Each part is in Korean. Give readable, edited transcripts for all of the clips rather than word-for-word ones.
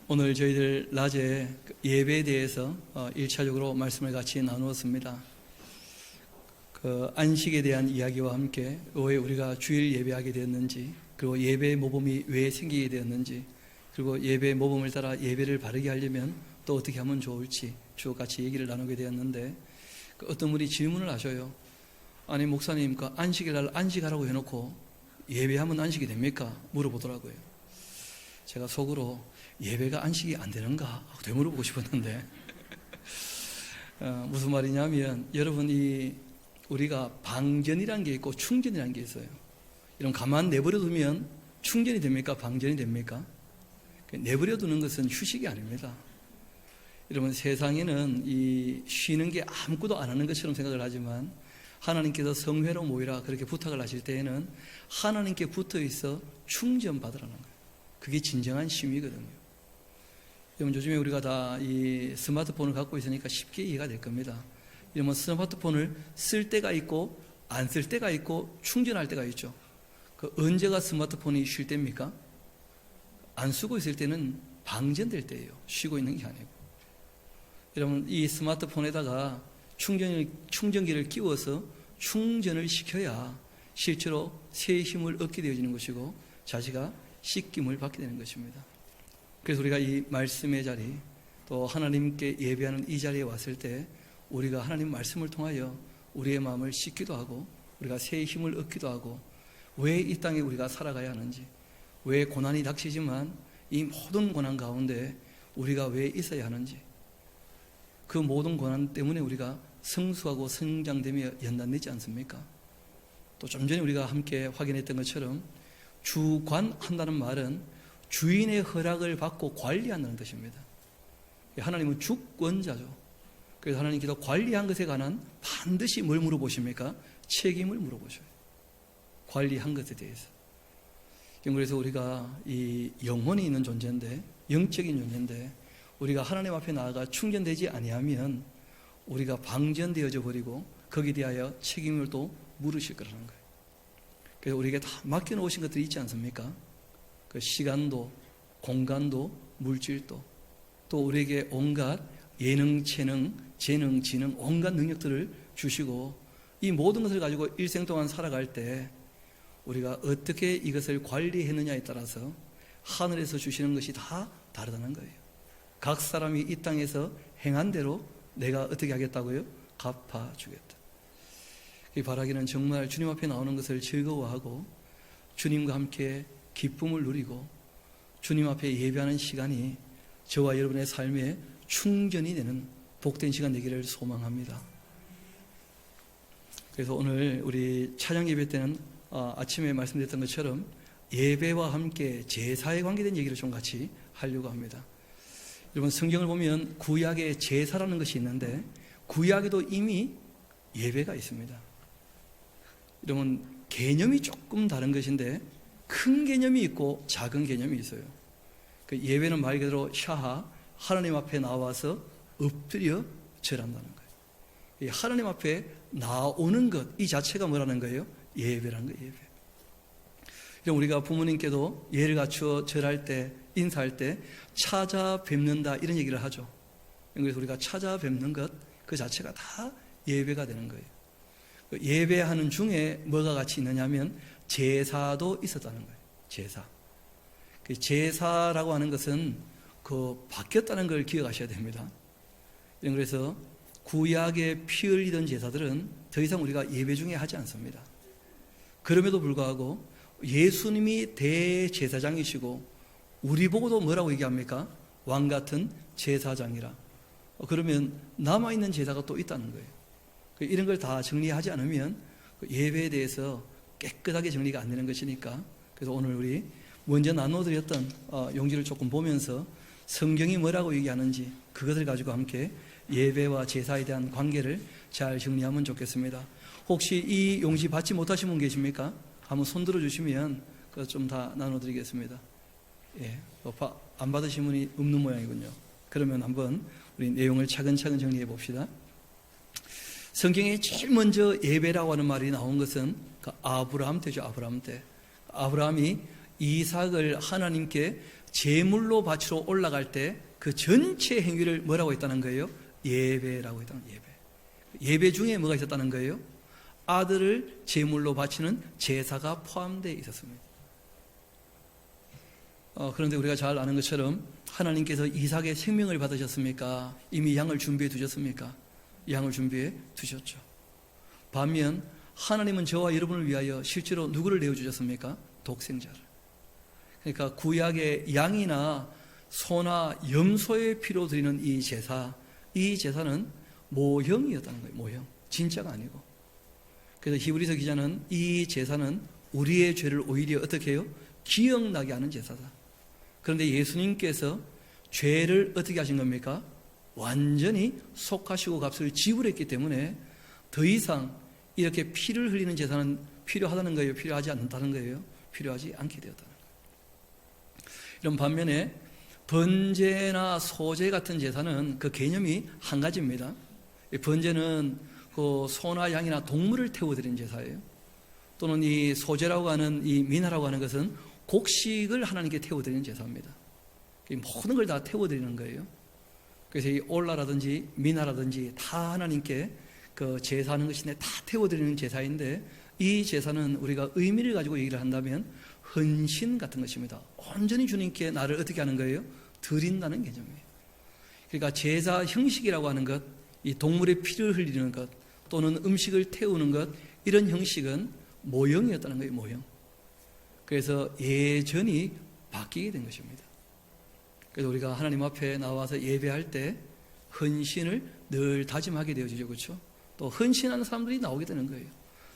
오늘 저희들 낮에 예배에 대해서 1차적으로 말씀을 같이 나누었습니다. 안식에 대한 이야기와 함께 왜 우리가 주일 예배하게 되었는지, 그리고 예배의 모범이 왜 생기게 되었는지, 그리고 예배의 모범을 따라 예배를 바르게 하려면 또 어떻게 하면 좋을지 쭉 같이 얘기를 나누게 되었는데, 어떤 분이 질문을 하셔요. 아니 목사님, 안식일 날 안식하라고 해놓고 예배하면 안식이 됩니까? 물어보더라고요. 제가 속으로 예배가 안식이 안 되는가 하고 되물어보고 싶었는데 무슨 말이냐면, 여러분, 우리가 방전이라는 게 있고 충전이라는 게 있어요. 이런 가만 내버려 두면 충전이 됩니까? 방전이 됩니까? 내버려 두는 것은 휴식이 아닙니다. 여러분, 세상에는 쉬는 게 아무것도 안 하는 것처럼 생각을 하지만, 하나님께서 성회로 모이라 그렇게 부탁을 하실 때에는 하나님께 붙어 있어 충전 받으라는 거예요. 그게 진정한 쉼이거든요. 여러분, 요즘에 우리가 다 이 스마트폰을 갖고 있으니까 쉽게 이해가 될 겁니다. 이러면 스마트폰을 쓸 때가 있고 안 쓸 때가 있고 충전할 때가 있죠. 언제가 스마트폰이 쉴 때입니까? 안 쓰고 있을 때는 방전될 때예요. 쉬고 있는 게 아니고. 여러분, 이 스마트폰에다가 충전기를 끼워서 충전을 시켜야 실제로 새 힘을 얻게 되어지는 것이고 자식아 씻김을 받게 되는 것입니다. 그래서 우리가 이 말씀의 자리, 또 하나님께 예배하는 이 자리에 왔을 때 우리가 하나님 말씀을 통하여 우리의 마음을 씻기도 하고 우리가 새 힘을 얻기도 하고, 왜 이 땅에 우리가 살아가야 하는지, 왜 고난이 닥치지만 이 모든 고난 가운데 우리가 왜 있어야 하는지, 그 모든 고난 때문에 우리가 성수하고 성장되며 연단되지 않습니까? 또 좀 전에 우리가 함께 확인했던 것처럼 주관한다는 말은 주인의 허락을 받고 관리한다는 뜻입니다. 하나님은 주권자죠. 그래서 하나님께서 관리한 것에 관한 반드시 뭘 물어보십니까? 책임을 물어보셔요. 관리한 것에 대해서. 그래서 우리가 이 영혼이 있는 존재인데, 영적인 존재인데, 우리가 하나님 앞에 나아가 충전되지 아니하면 우리가 방전되어져 버리고 거기에 대하여 책임을 또 물으실 거라는 거예요. 그래서 우리에게 다 맡겨놓으신 것들이 있지 않습니까? 그 시간도, 공간도, 물질도, 또 우리에게 온갖 예능, 재능, 지능, 온갖 능력들을 주시고, 이 모든 것을 가지고 일생 동안 살아갈 때 우리가 어떻게 이것을 관리했느냐에 따라서 하늘에서 주시는 것이 다 다르다는 거예요. 각 사람이 이 땅에서 행한 대로 내가 어떻게 하겠다고요? 갚아주겠다. 이 바라기는 정말 주님 앞에 나오는 것을 즐거워하고 주님과 함께 기쁨을 누리고 주님 앞에 예배하는 시간이 저와 여러분의 삶에 충전이 되는 복된 시간 되기를 소망합니다. 그래서 오늘 우리 찬양 예배 때는 아침에 말씀드렸던 것처럼 예배와 함께 제사에 관계된 얘기를 좀 같이 하려고 합니다. 여러분, 성경을 보면 구약에 제사라는 것이 있는데 구약에도 이미 예배가 있습니다. 여러분, 개념이 조금 다른 것인데 큰 개념이 있고 작은 개념이 있어요. 그 예배는 말 그대로 샤하, 하나님 앞에 나와서 엎드려 절한다는 거예요. 이 하나님 앞에 나오는 것, 이 자체가 뭐라는 거예요? 예배라는 거예요. 예배. 우리가 부모님께도 예를 갖추어 절할 때, 인사할 때 찾아뵙는다 이런 얘기를 하죠. 그래서 우리가 찾아뵙는 것 그 자체가 다 예배가 되는 거예요. 예배하는 중에 뭐가 같이 있느냐면 제사도 있었다는 거예요. 제사. 제사라고 하는 것은 바뀌었다는 걸 기억하셔야 됩니다. 그래서 구약에 피 흘리던 제사들은 더 이상 우리가 예배 중에 하지 않습니다. 그럼에도 불구하고 예수님이 대제사장이시고 우리 보고도 뭐라고 얘기합니까? 왕 같은 제사장이라. 그러면 남아있는 제사가 또 있다는 거예요. 이런 걸 다 정리하지 않으면 예배에 대해서 깨끗하게 정리가 안 되는 것이니까, 그래서 오늘 우리 먼저 나눠드렸던 용지를 조금 보면서 성경이 뭐라고 얘기하는지 그것을 가지고 함께 예배와 제사에 대한 관계를 잘 정리하면 좋겠습니다. 혹시 이 용지 받지 못하신 분 계십니까? 한번 손 들어주시면 그것 좀 다 나눠드리겠습니다. 예, 안 받으신 분이 없는 모양이군요. 그러면 한번 우리 내용을 차근차근 정리해 봅시다. 성경에 제일 먼저 예배라고 하는 말이 나온 것은 아브라함 때죠. 아브라함 때. 아브라함이 이삭을 하나님께 제물로 바치러 올라갈 때 그 전체 행위를 뭐라고 했다는 거예요? 예배라고 했다는 거예요. 예배 중에 뭐가 있었다는 거예요? 아들을 제물로 바치는 제사가 포함되어 있었습니다. 그런데 우리가 잘 아는 것처럼 하나님께서 이삭의 생명을 받으셨습니까? 이미 양을 준비해 두셨습니까? 양을 준비해 두셨죠. 반면 하나님은 저와 여러분을 위하여 실제로 누구를 내어주셨습니까? 독생자를. 그러니까 구약의 양이나 소나 염소의 피로 드리는 이 제사는 모형이었다는 거예요. 모형. 진짜가 아니고. 그래서 히브리서 기자는 이 제사는 우리의 죄를 오히려 어떻게 해요? 기억나게 하는 제사다. 그런데 예수님께서 죄를 어떻게 하신 겁니까? 완전히 속하시고 값을 지불했기 때문에 더 이상 이렇게 피를 흘리는 제사는 필요하다는 거예요? 필요하지 않다는 거예요? 필요하지 않게 되었다는 거예요. 이런 반면에 번제나 소제 같은 제사는 그 개념이 한 가지입니다. 번제는 그 소나 양이나 동물을 태워드리는 제사예요. 또는 이 소제라고 하는 이 미나라고 하는 것은 곡식을 하나님께 태워드리는 제사입니다. 모든 걸 다 태워드리는 거예요. 그래서 이 올라라든지 미나라든지 다 하나님께 그 제사하는 것인데 다 태워드리는 제사인데, 이 제사는 우리가 의미를 가지고 얘기를 한다면 헌신 같은 것입니다. 온전히 주님께 나를 어떻게 하는 거예요? 드린다는 개념이에요. 그러니까 제사 형식이라고 하는 것, 이 동물의 피를 흘리는 것 또는 음식을 태우는 것, 이런 형식은 모형이었다는 거예요. 모형. 그래서 예전이 바뀌게 된 것입니다. 그래서 우리가 하나님 앞에 나와서 예배할 때 헌신을 늘 다짐하게 되어지죠. 그렇죠? 또 헌신하는 사람들이 나오게 되는 거예요.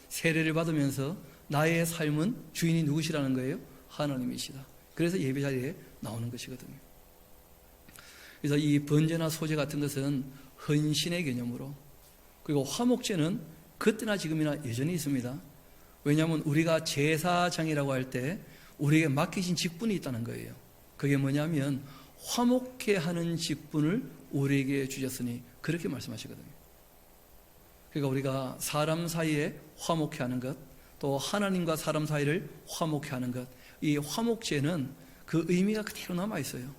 세례를 받으면서 나의 삶은 주인이 누구시라는 거예요? 하나님이시다. 그래서 예배 자리에 나오는 것이거든요. 그래서 이 번제나 소제 같은 것은 헌신의 개념으로, 그리고 화목제는 그때나 지금이나 여전히 있습니다. 왜냐하면 우리가 제사장이라고 할 때 우리에게 맡기신 직분이 있다는 거예요. 그게 뭐냐면 화목케 하는 직분을 우리에게 주셨으니, 그렇게 말씀하시거든요. 그러니까 우리가 사람 사이에 화목케 하는 것, 또 하나님과 사람 사이를 화목케 하는 것, 이 화목제는 그 의미가 그대로 남아있어요.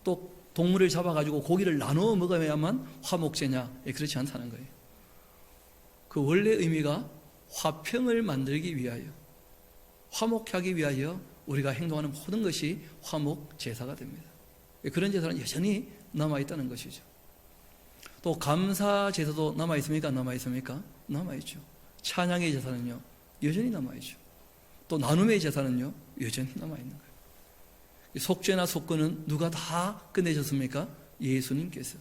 또 동물을 잡아가지고 고기를 나눠 먹어야만 화목제냐? 그렇지 않다는 거예요. 그 원래 의미가 화평을 만들기 위하여, 화목케 하기 위하여 우리가 행동하는 모든 것이 화목 제사가 됩니다. 그런 제사는 여전히 남아있다는 것이죠. 또 감사 제사도 남아있습니까? 남아있습니까? 남아있죠. 찬양의 제사는요, 여전히 남아있죠. 또 나눔의 제사는요, 여전히 남아있는 거예요. 속죄나 속건은 누가 다 끝내셨습니까? 예수님께서.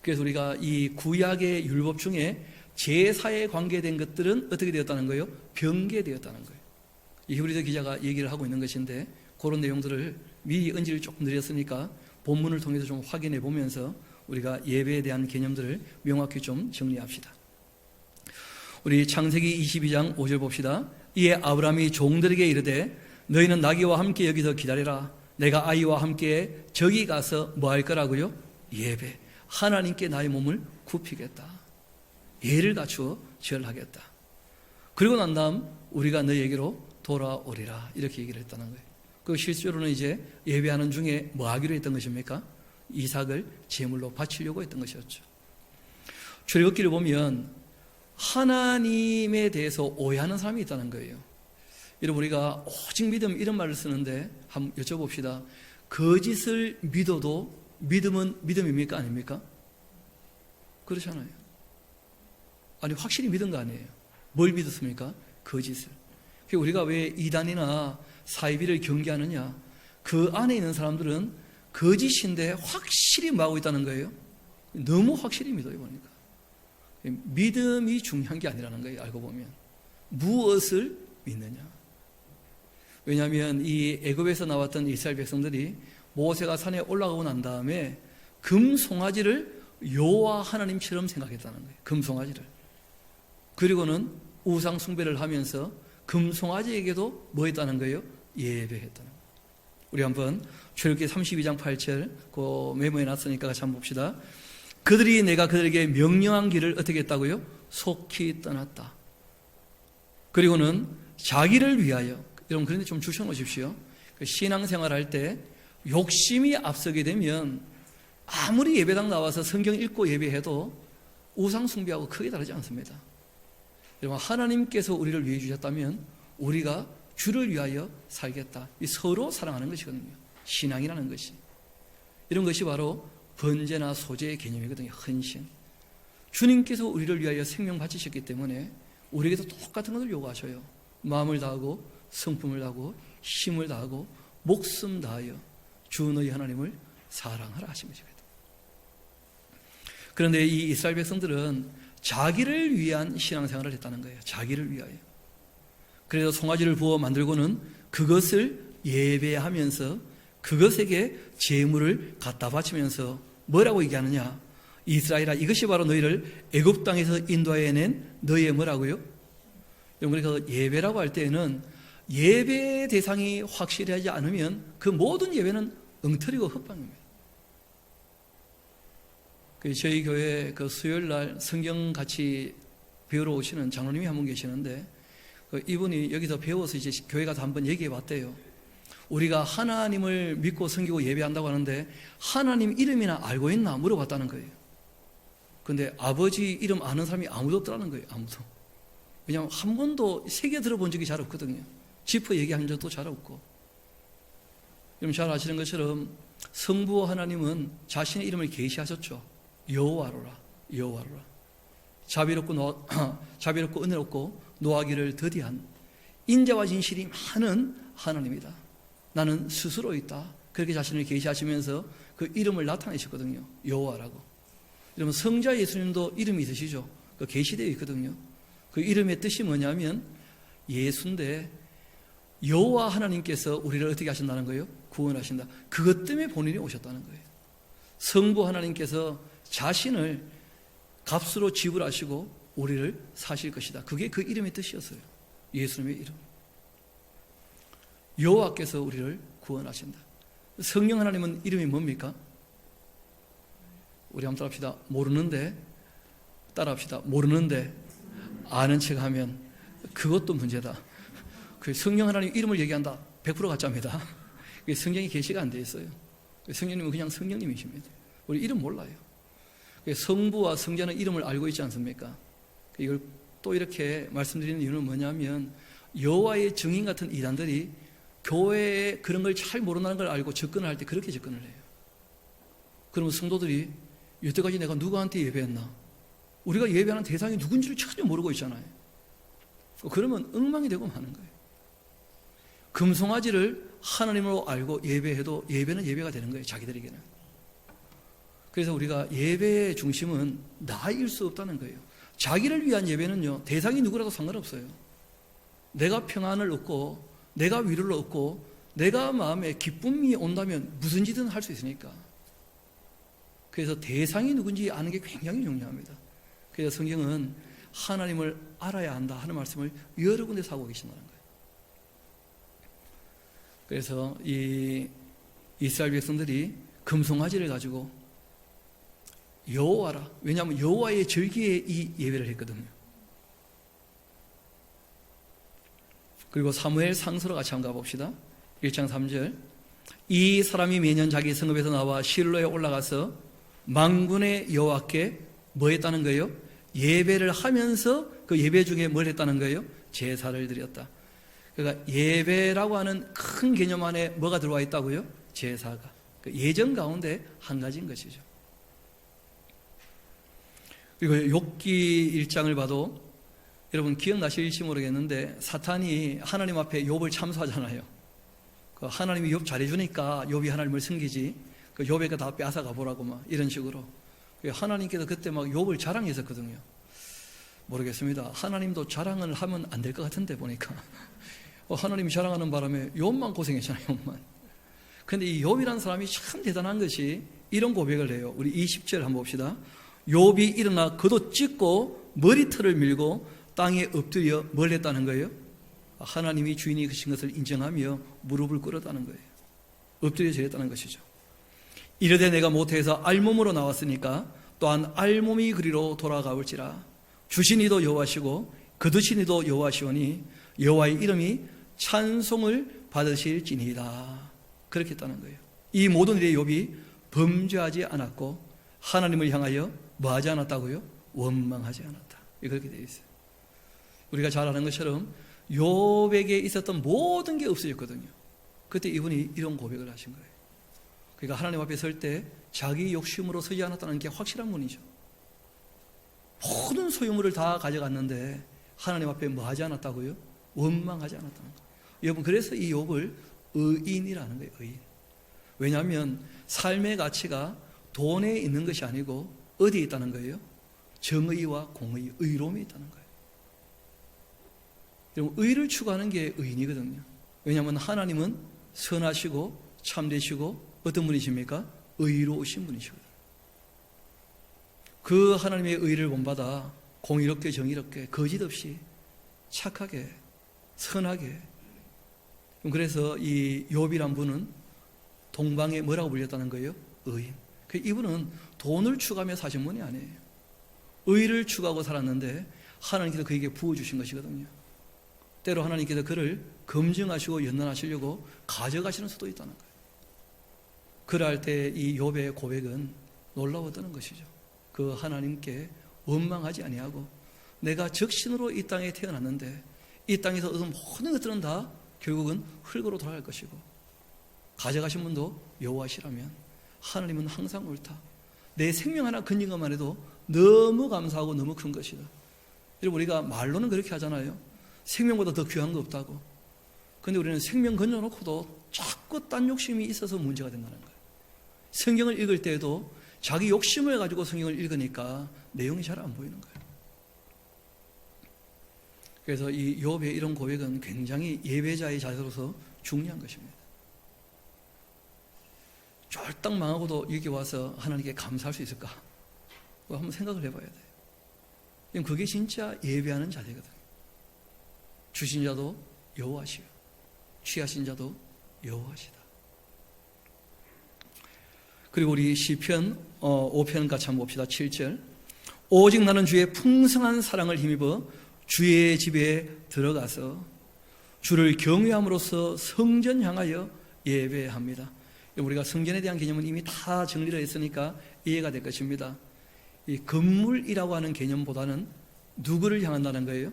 그래서 우리가 이 구약의 율법 중에 제사에 관계된 것들은 어떻게 되었다는 거예요? 변개되었다는 거예요. 이 히브리서 기자가 얘기를 하고 있는 것인데, 그런 내용들을 미리 언지를 조금 드렸으니까 본문을 통해서 좀 확인해 보면서 우리가 예배에 대한 개념들을 명확히 좀 정리합시다. 우리 창세기 22장 5절 봅시다. 이에 아브라함이 종들에게 이르되 너희는 나귀와 함께 여기서 기다리라. 내가 아이와 함께 저기 가서 뭐 할 거라고요? 예배. 하나님께 나의 몸을 굽히겠다. 예를 갖추어 절하겠다. 그리고 난 다음 우리가 너희에게로 돌아오리라. 이렇게 얘기를 했다는 거예요. 그 실제로는 이제 예배하는 중에 뭐 하기로 했던 것입니까? 이삭을 제물로 바치려고 했던 것이었죠. 출애굽기를 보면 하나님에 대해서 오해하는 사람이 있다는 거예요. 여러분, 우리가 오직 믿음 이런 말을 쓰는데 한번 여쭤봅시다. 거짓을 믿어도 믿음은 믿음입니까? 아닙니까? 그렇잖아요. 아니, 확실히 믿은 거 아니에요. 뭘 믿었습니까? 거짓을. 우리가 왜 이단이나 사이비를 경계하느냐? 그 안에 있는 사람들은 거짓인데 확실히 뭐하고 있다는 거예요? 너무 확실히 믿어요. 보니까 믿음이 중요한 게 아니라는 거예요. 알고 보면 무엇을 믿느냐? 왜냐하면 이 애굽에서 나왔던 이스라엘 백성들이 모세가 산에 올라가고 난 다음에 금송아지를 여호와 하나님처럼 생각했다는 거예요. 금송아지를. 그리고는 우상 숭배를 하면서 금송아지에게도 뭐 했다는 거예요? 예배했다는 거예요. 우리 한번 출애굽기 32장 8절 그 메모해 놨으니까 같이 한번 봅시다. 그들이 내가 그들에게 명령한 길을 어떻게 했다고요? 속히 떠났다. 그리고는 자기를 위하여, 여러분 그런데 좀 주셔놓으십시오. 신앙생활 할 때 욕심이 앞서게 되면 아무리 예배당 나와서 성경 읽고 예배해도 우상 숭배하고 크게 다르지 않습니다. 여러분, 하나님께서 우리를 위해 주셨다면 우리가 주를 위하여 살겠다. 이 서로 사랑하는 것이거든요. 신앙이라는 것이. 이런 것이 바로 번제나 소제의 개념이거든요. 헌신. 주님께서 우리를 위하여 생명 바치셨기 때문에 우리에게도 똑같은 것을 요구하셔요. 마음을 다하고 성품을 다하고 힘을 다하고 목숨 다하여 주 너희 하나님을 사랑하라 하신 것입니다. 그런데 이 이스라엘 백성들은 자기를 위한 신앙생활을 했다는 거예요. 자기를 위하여. 그래서 송아지를 부어 만들고는 그것을 예배하면서 그것에게 제물을 갖다 바치면서 뭐라고 얘기하느냐? 이스라엘아, 이것이 바로 너희를 애굽 땅에서 인도해낸 너희의 뭐라고요? 그래서 예배라고 할 때에는 예배의 대상이 확실하지 않으면 그 모든 예배는 엉터리고 헛방입니다. 저희 교회 그 수요일 날 성경 같이 배우러 오시는 장로님이 한 분 계시는데 이분이 여기서 배워서 이제 교회 가서 한번 얘기해 봤대요. 우리가 하나님을 믿고 섬기고 예배한다고 하는데 하나님 이름이나 알고 있나 물어봤다는 거예요. 근데 아버지 이름 아는 사람이 아무도 없더라는 거예요. 아무도. 왜냐하면 한 번도 새겨 들어본 적이 잘 없거든요. 짚어 얘기한 적도 잘 없고. 여러분 잘 아시는 것처럼 성부 하나님은 자신의 이름을 계시하셨죠. 여호와로라, 여호와로라. 자비롭고 은혜롭고 노하기를 더디한 인자와 진실이 많은 하나님이다. 나는 스스로 있다. 그렇게 자신을 계시하시면서 그 이름을 나타내셨거든요. 여호와라고. 여러분 성자 예수님도 이름이 있으시죠. 그 계시되어 있거든요. 그 이름의 뜻이 뭐냐면 예수인데 여호와 하나님께서 우리를 어떻게 하신다는 거예요? 구원하신다. 그것 때문에 본인이 오셨다는 거예요. 성부 하나님께서 자신을 값으로 지불하시고 우리를 사실 것이다. 그게 그 이름의 뜻이었어요. 예수님의 이름. 여호와께서 우리를 구원하신다. 성령 하나님은 이름이 뭡니까? 우리 한번 따라합시다. 모르는데, 따라합시다. 모르는데 아는 척하면 그것도 문제다. 그 성령 하나님 이름을 얘기한다. 100% 가짜입니다. 성경이 계시가 안 돼 있어요. 성령님은 그냥 성령님이십니다. 우리 이름 몰라요. 성부와 성자는 이름을 알고 있지 않습니까? 이걸 또 이렇게 말씀드리는 이유는 뭐냐면 여호와의 증인 같은 이단들이 교회에 그런 걸 잘 모른다는 걸 알고 접근을 할 때 그렇게 접근을 해요. 그러면 성도들이 여태까지 내가 누구한테 예배했나? 우리가 예배하는 대상이 누군지를 전혀 모르고 있잖아요. 그러면 엉망이 되고 마는 거예요. 금송아지를 하나님으로 알고 예배해도 예배는 예배가 되는 거예요. 자기들에게는. 그래서 우리가 예배의 중심은 나일 수 없다는 거예요. 자기를 위한 예배는요, 대상이 누구라도 상관없어요. 내가 평안을 얻고 내가 위로를 얻고 내가 마음에 기쁨이 온다면 무슨지든 할 수 있으니까. 그래서 대상이 누군지 아는 게 굉장히 중요합니다. 그래서 성경은 하나님을 알아야 한다 하는 말씀을 여러 군데서 하고 계신다는 거예요. 그래서 이 이스라엘 백성들이 금송아지를 가지고 여호와라. 왜냐하면 여호와의 절기에 이 예배를 했거든요. 그리고 사무엘 상서로 같이 한번 가봅시다. 1장 3절. 이 사람이 매년 자기 성읍에서 나와 실로에 올라가서 만군의 여호와께 뭐 했다는 거예요? 예배를 하면서 그 예배 중에 뭘 했다는 거예요? 제사를 드렸다. 그러니까 예배라고 하는 큰 개념 안에 뭐가 들어와 있다고요? 제사가. 그 예전 가운데 한 가지인 것이죠. 그리고 욥기 1장을 봐도 여러분 기억나실지 모르겠는데 사탄이 하나님 앞에 욥을 참소하잖아요. 그 하나님이 욥 잘해주니까 욥이 하나님을 섬기지. 그 욥에게 다 빼앗아가 보라고 막 이런 식으로. 하나님께서 그때 막 욥을 자랑했었거든요. 모르겠습니다. 하나님도 자랑을 하면 안 될 것 같은데 보니까 하나님이 자랑하는 바람에 욥만 고생했잖아요. 욥만. 그런데 이 욥이라는 사람이 참 대단한 것이 이런 고백을 해요. 우리 20절 한번 봅시다. 욥이 일어나 겉옷 찢고 머리털을 밀고 땅에 엎드려 뭘 했다는 거예요? 하나님이 주인이신 것을 인정하며 무릎을 꿇었다는 거예요. 엎드려 절했다는 것이죠. 이르되 내가 모태에서 알몸으로 나왔으니까 또한 알몸이 그리로 돌아가올지라. 주신 이도 여호와시고 거두신 이도 여호와시오니 여호와의 이름이 찬송을 받으실지니이다. 그렇게 했다는 거예요. 이 모든 일에 욥이 범죄하지 않았고 하나님을 향하여 뭐하지 않았다고요? 원망하지 않았다. 그렇게 되어 있어요. 우리가 잘 아는 것처럼 욥에게 있었던 모든 게 없어졌거든요. 그때 이분이 이런 고백을 하신 거예요. 그러니까 하나님 앞에 설 때 자기 욕심으로 서지 않았다는 게 확실한 분이죠. 모든 소유물을 다 가져갔는데 하나님 앞에 뭐 하지 않았다고요? 원망하지 않았다는 거예요. 여러분, 그래서 이 욥을 의인이라는 거예요. 의인. 왜냐하면 삶의 가치가 돈에 있는 것이 아니고 어디에 있다는 거예요? 정의와 공의, 의로움에 있다는 거예요. 여러분, 의를 추구하는 게 의인이거든요. 왜냐하면 하나님은 선하시고 참되시고 어떤 분이십니까? 의로우신 분이시거든요. 그 하나님의 의를 본받아 공의롭게 정의롭게 거짓 없이 착하게 선하게. 그래서 이 욥이란 분은 동방에 뭐라고 불렸다는 거예요? 의인. 이분은 돈을 추구하며 사신 분이 아니에요. 의를 추구하고 살았는데 하나님께서 그에게 부어주신 것이거든요. 때로 하나님께서 그를 검증하시고 연단하시려고 가져가시는 수도 있다는 거예요. 그럴 때 이 욥의 고백은 놀라웠다는 것이죠. 그 하나님께 원망하지 아니하고 내가 적신으로 이 땅에 태어났는데 이 땅에서 얻은 모든 것들은 다 결국은 흙으로 돌아갈 것이고 가져가신 분도 여호와시라면 하나님은 항상 옳다. 내 생명 하나 건진 것만 해도 너무 감사하고 너무 큰 것이다. 여러분, 우리가 말로는 그렇게 하잖아요. 생명보다 더 귀한 거 없다고. 그런데 우리는 생명 건져놓고도 자꾸 딴 욕심이 있어서 문제가 된다는 거예요. 성경을 읽을 때에도 자기 욕심을 가지고 성경을 읽으니까 내용이 잘 안 보이는 거예요. 그래서 이 욥의 이런 고백은 굉장히 예배자의 자세로서 중요한 것입니다. 쫄딱 망하고도 여기 와서 하나님께 감사할 수 있을까? 한번 생각을 해봐야 돼요. 그게 진짜 예배하는 자세거든요. 주신 자도 여호와시요 취하신 자도 여호와시다. 그리고 우리 시편 5편 같이 한번 봅시다. 7절. 오직 나는 주의 풍성한 사랑을 힘입어 주의 집에 들어가서 주를 경외함으로써 성전 향하여 예배합니다. 우리가 성전에 대한 개념은 이미 다 정리를 했으니까 이해가 될 것입니다. 이 건물이라고 하는 개념보다는 누구를 향한다는 거예요?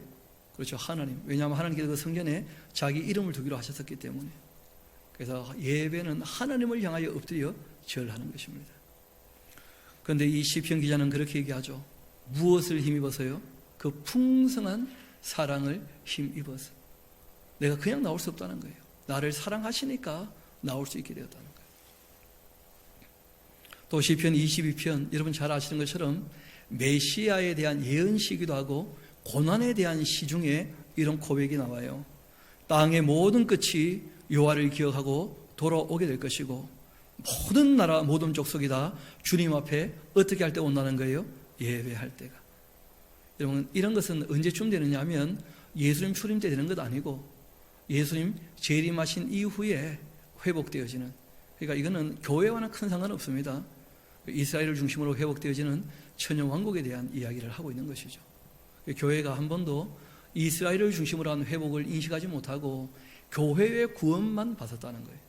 그렇죠, 하나님. 왜냐하면 하나님께서 그 성전에 자기 이름을 두기로 하셨었기 때문에. 그래서 예배는 하나님을 향하여 엎드려 절하는 것입니다. 그런데 이 시편 기자는 그렇게 얘기하죠. 무엇을 힘입어서요? 그 풍성한 사랑을 힘입어서. 내가 그냥 나올 수 없다는 거예요. 나를 사랑하시니까 나올 수 있게 되었다는 거예요. 또 시편 22편, 여러분 잘 아시는 것처럼 메시아에 대한 예언시기도 하고 고난에 대한 시 중에 이런 고백이 나와요. 땅의 모든 끝이 여호와를 기억하고 돌아오게 될 것이고 모든 나라 모든 족속이 다 주님 앞에 어떻게 할 때 온다는 거예요? 예배할 때가. 여러분, 이런 것은 언제쯤 되느냐 하면 예수님 출임 때 되는 것 아니고 예수님 재림하신 이후에 회복되어지는, 그러니까 이거는 교회와는 큰 상관없습니다. 이스라엘을 중심으로 회복되어지는 천년왕국에 대한 이야기를 하고 있는 것이죠. 교회가 한 번도 이스라엘을 중심으로 한 회복을 인식하지 못하고 교회의 구원만 받았다는 거예요.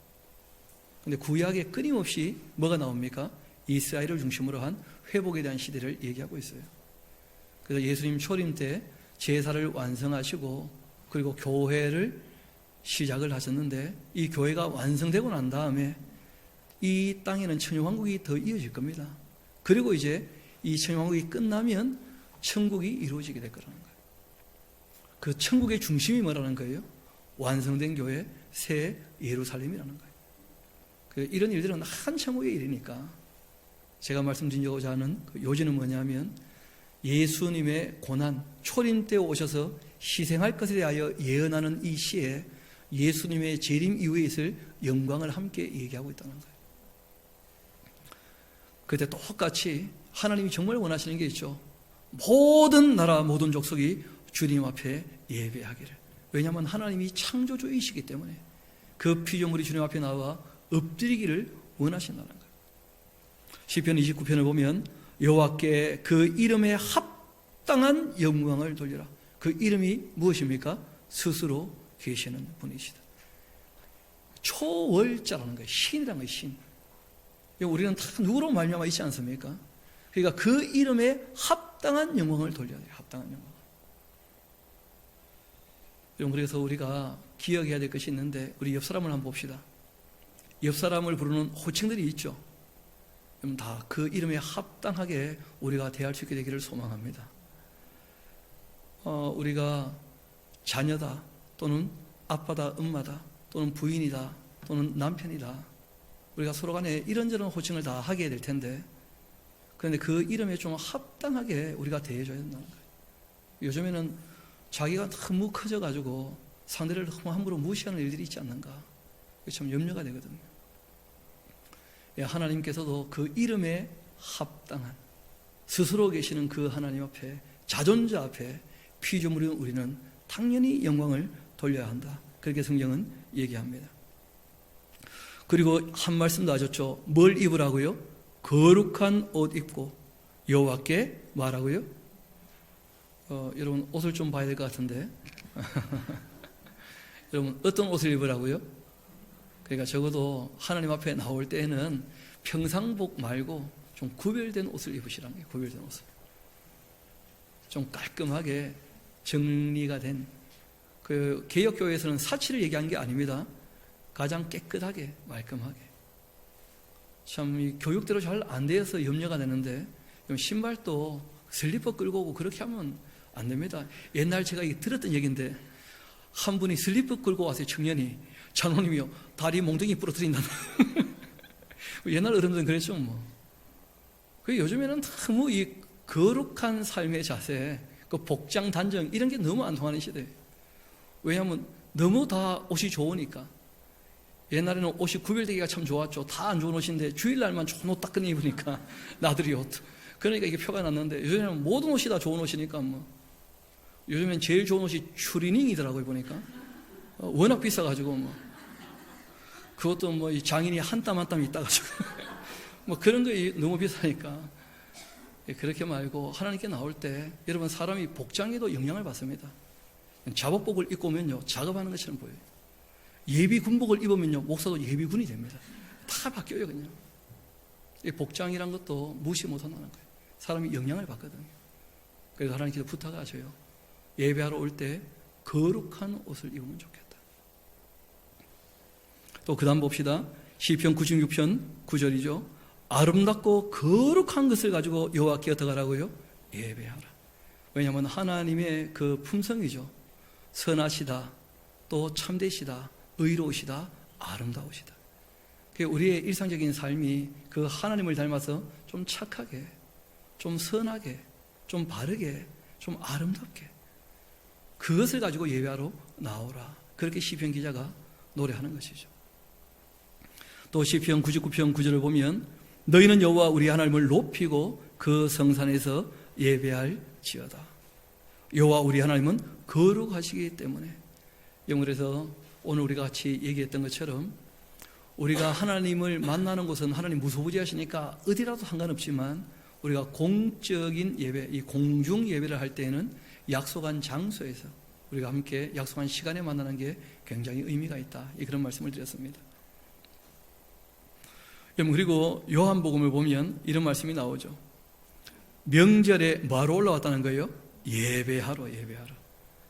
그런데 구약에 끊임없이 뭐가 나옵니까? 이스라엘을 중심으로 한 회복에 대한 시대를 얘기하고 있어요. 그래서 예수님 초림 때 제사를 완성하시고 그리고 교회를 시작을 하셨는데 이 교회가 완성되고 난 다음에 이 땅에는 천년왕국이 더 이어질 겁니다. 그리고 이제 이 천년왕국이 끝나면 천국이 이루어지게 될 거라는 거예요. 그 천국의 중심이 뭐라는 거예요? 완성된 교회, 새 예루살렘이라는 거예요. 이런 일들은 한참 후의 일이니까 제가 말씀드리고자 하는 그 요지는 뭐냐면 예수님의 고난, 초림 때 오셔서 희생할 것에 대하여 예언하는 이 시에 예수님의 재림 이후에 있을 영광을 함께 얘기하고 있다는 거예요. 그때 똑같이 하나님이 정말 원하시는 게 있죠. 모든 나라 모든 족속이 주님 앞에 예배하기를. 왜냐하면 하나님이 창조주이시기 때문에 그 피조물이 주님 앞에 나와 엎드리기를 원하신다는 거예요. 시편 29편을 보면 여호와께 그 이름에 합당한 영광을 돌리라. 그 이름이 무엇입니까? 스스로 계시는 분이시다. 초월자라는 거예요. 신이라는 거예요. 신. 우리는 다 누구로 말미암아 있지 않습니까? 그러니까 그 이름에 합당한 영광을 돌려야 돼요. 합당한 영광. 여러분, 그래서 우리가 기억해야 될 것이 있는데, 우리 옆 사람을 한번 봅시다. 옆 사람을 부르는 호칭들이 있죠. 다 그 이름에 합당하게 우리가 대할 수 있게 되기를 소망합니다. 우리가 자녀다, 또는 아빠다, 엄마다, 또는 부인이다, 또는 남편이다. 우리가 서로 간에 이런저런 호칭을 다 하게 될 텐데, 그런데 그 이름에 좀 합당하게 우리가 대해줘야 된다는 거예요. 요즘에는 자기가 너무 커져가지고 상대를 너무 함부로 무시하는 일들이 있지 않는가. 그게 참 염려가 되거든요. 하나님께서도 그 이름에 합당한, 스스로 계시는 그 하나님 앞에, 자존자 앞에 피조물인 우리는 당연히 영광을 돌려야 한다. 그렇게 성경은 얘기합니다. 그리고 한 말씀 더 하셨죠. 뭘 입으라고요? 거룩한 옷 입고 여호와께 말하고요. 여러분, 옷을 좀 봐야 될 것 같은데 여러분, 어떤 옷을 입으라고요? 그러니까 적어도 하나님 앞에 나올 때에는 평상복 말고 좀 구별된 옷을 입으시라는 거예요. 구별된 옷을. 좀 깔끔하게 정리가 된, 그 개혁교회에서는 사치를 얘기한 게 아닙니다. 가장 깨끗하게, 말끔하게. 참 이 교육대로 잘 안 되어서 염려가 되는데, 신발도 슬리퍼 끌고 오고 그렇게 하면 안 됩니다. 옛날 제가 들었던 얘기인데, 한 분이 슬리퍼 끌고 왔어요. 청년이. 장로님이요, 다리 몽둥이 부러뜨린다. 옛날 어른들은 그랬죠 뭐. 요즘에는 너무 이 거룩한 삶의 자세, 그 복장 단정 이런 게 너무 안 통하는 시대예요. 왜냐하면 너무 다 옷이 좋으니까. 옛날에는 옷이 구별되기가 참 좋았죠. 다 안 좋은 옷인데 주일날만 좋은 옷 딱 꺼내 입으니까 나들이 옷. 그러니까 이게 표가 났는데, 요즘에는 모든 옷이 다 좋은 옷이니까 뭐. 요즘엔 제일 좋은 옷이 추리닝이더라고요 보니까. 워낙 비싸가지고 뭐. 그것도 뭐 이 장인이 한 땀 한 땀 있다가지고 뭐 그런 거 너무 비싸니까. 그렇게 말고 하나님께 나올 때 여러분, 사람이 복장에도 영향을 받습니다. 작업복을 입고 오면요, 작업하는 것처럼 보여요. 예비 군복을 입으면요, 목사도 예비군이 됩니다. 다 바뀌어요 그냥. 이 복장이란 것도 무시 못한다는 거예요. 사람이 영향을 받거든요. 그래서 하나님께서 부탁하셔요. 예배하러 올 때 거룩한 옷을 입으면 좋겠다. 또 그 다음 봅시다. 시편 96편 9절이죠. 아름답고 거룩한 것을 가지고 여호와께 어떻게 하라고요? 예배하라. 왜냐하면 하나님의 그 품성이죠. 선하시다, 또 참되시다, 의로우시다, 아름다우시다. 우리의 일상적인 삶이 그 하나님을 닮아서 좀 착하게, 좀 선하게, 좀 바르게, 좀 아름답게, 그것을 가지고 예배하러 나오라. 그렇게 시편 기자가 노래하는 것이죠. 또 시편 99편 9절을 보면, 너희는 여호와 우리 하나님을 높이고 그 성산에서 예배할지어다. 여호와 우리 하나님은 거룩하시기 때문에. 그래서 오늘 우리가 같이 얘기했던 것처럼, 우리가 하나님을 만나는 곳은 하나님 무소부지하시니까 어디라도 상관없지만, 우리가 공적인 예배, 이 공중 예배를 할 때에는 약속한 장소에서 우리가 함께 약속한 시간에 만나는 게 굉장히 의미가 있다. 그런 말씀을 드렸습니다. 그리고 요한복음을 보면 이런 말씀이 나오죠. 명절에 뭐하러 올라왔다는 거예요? 예배하러, 예배하러.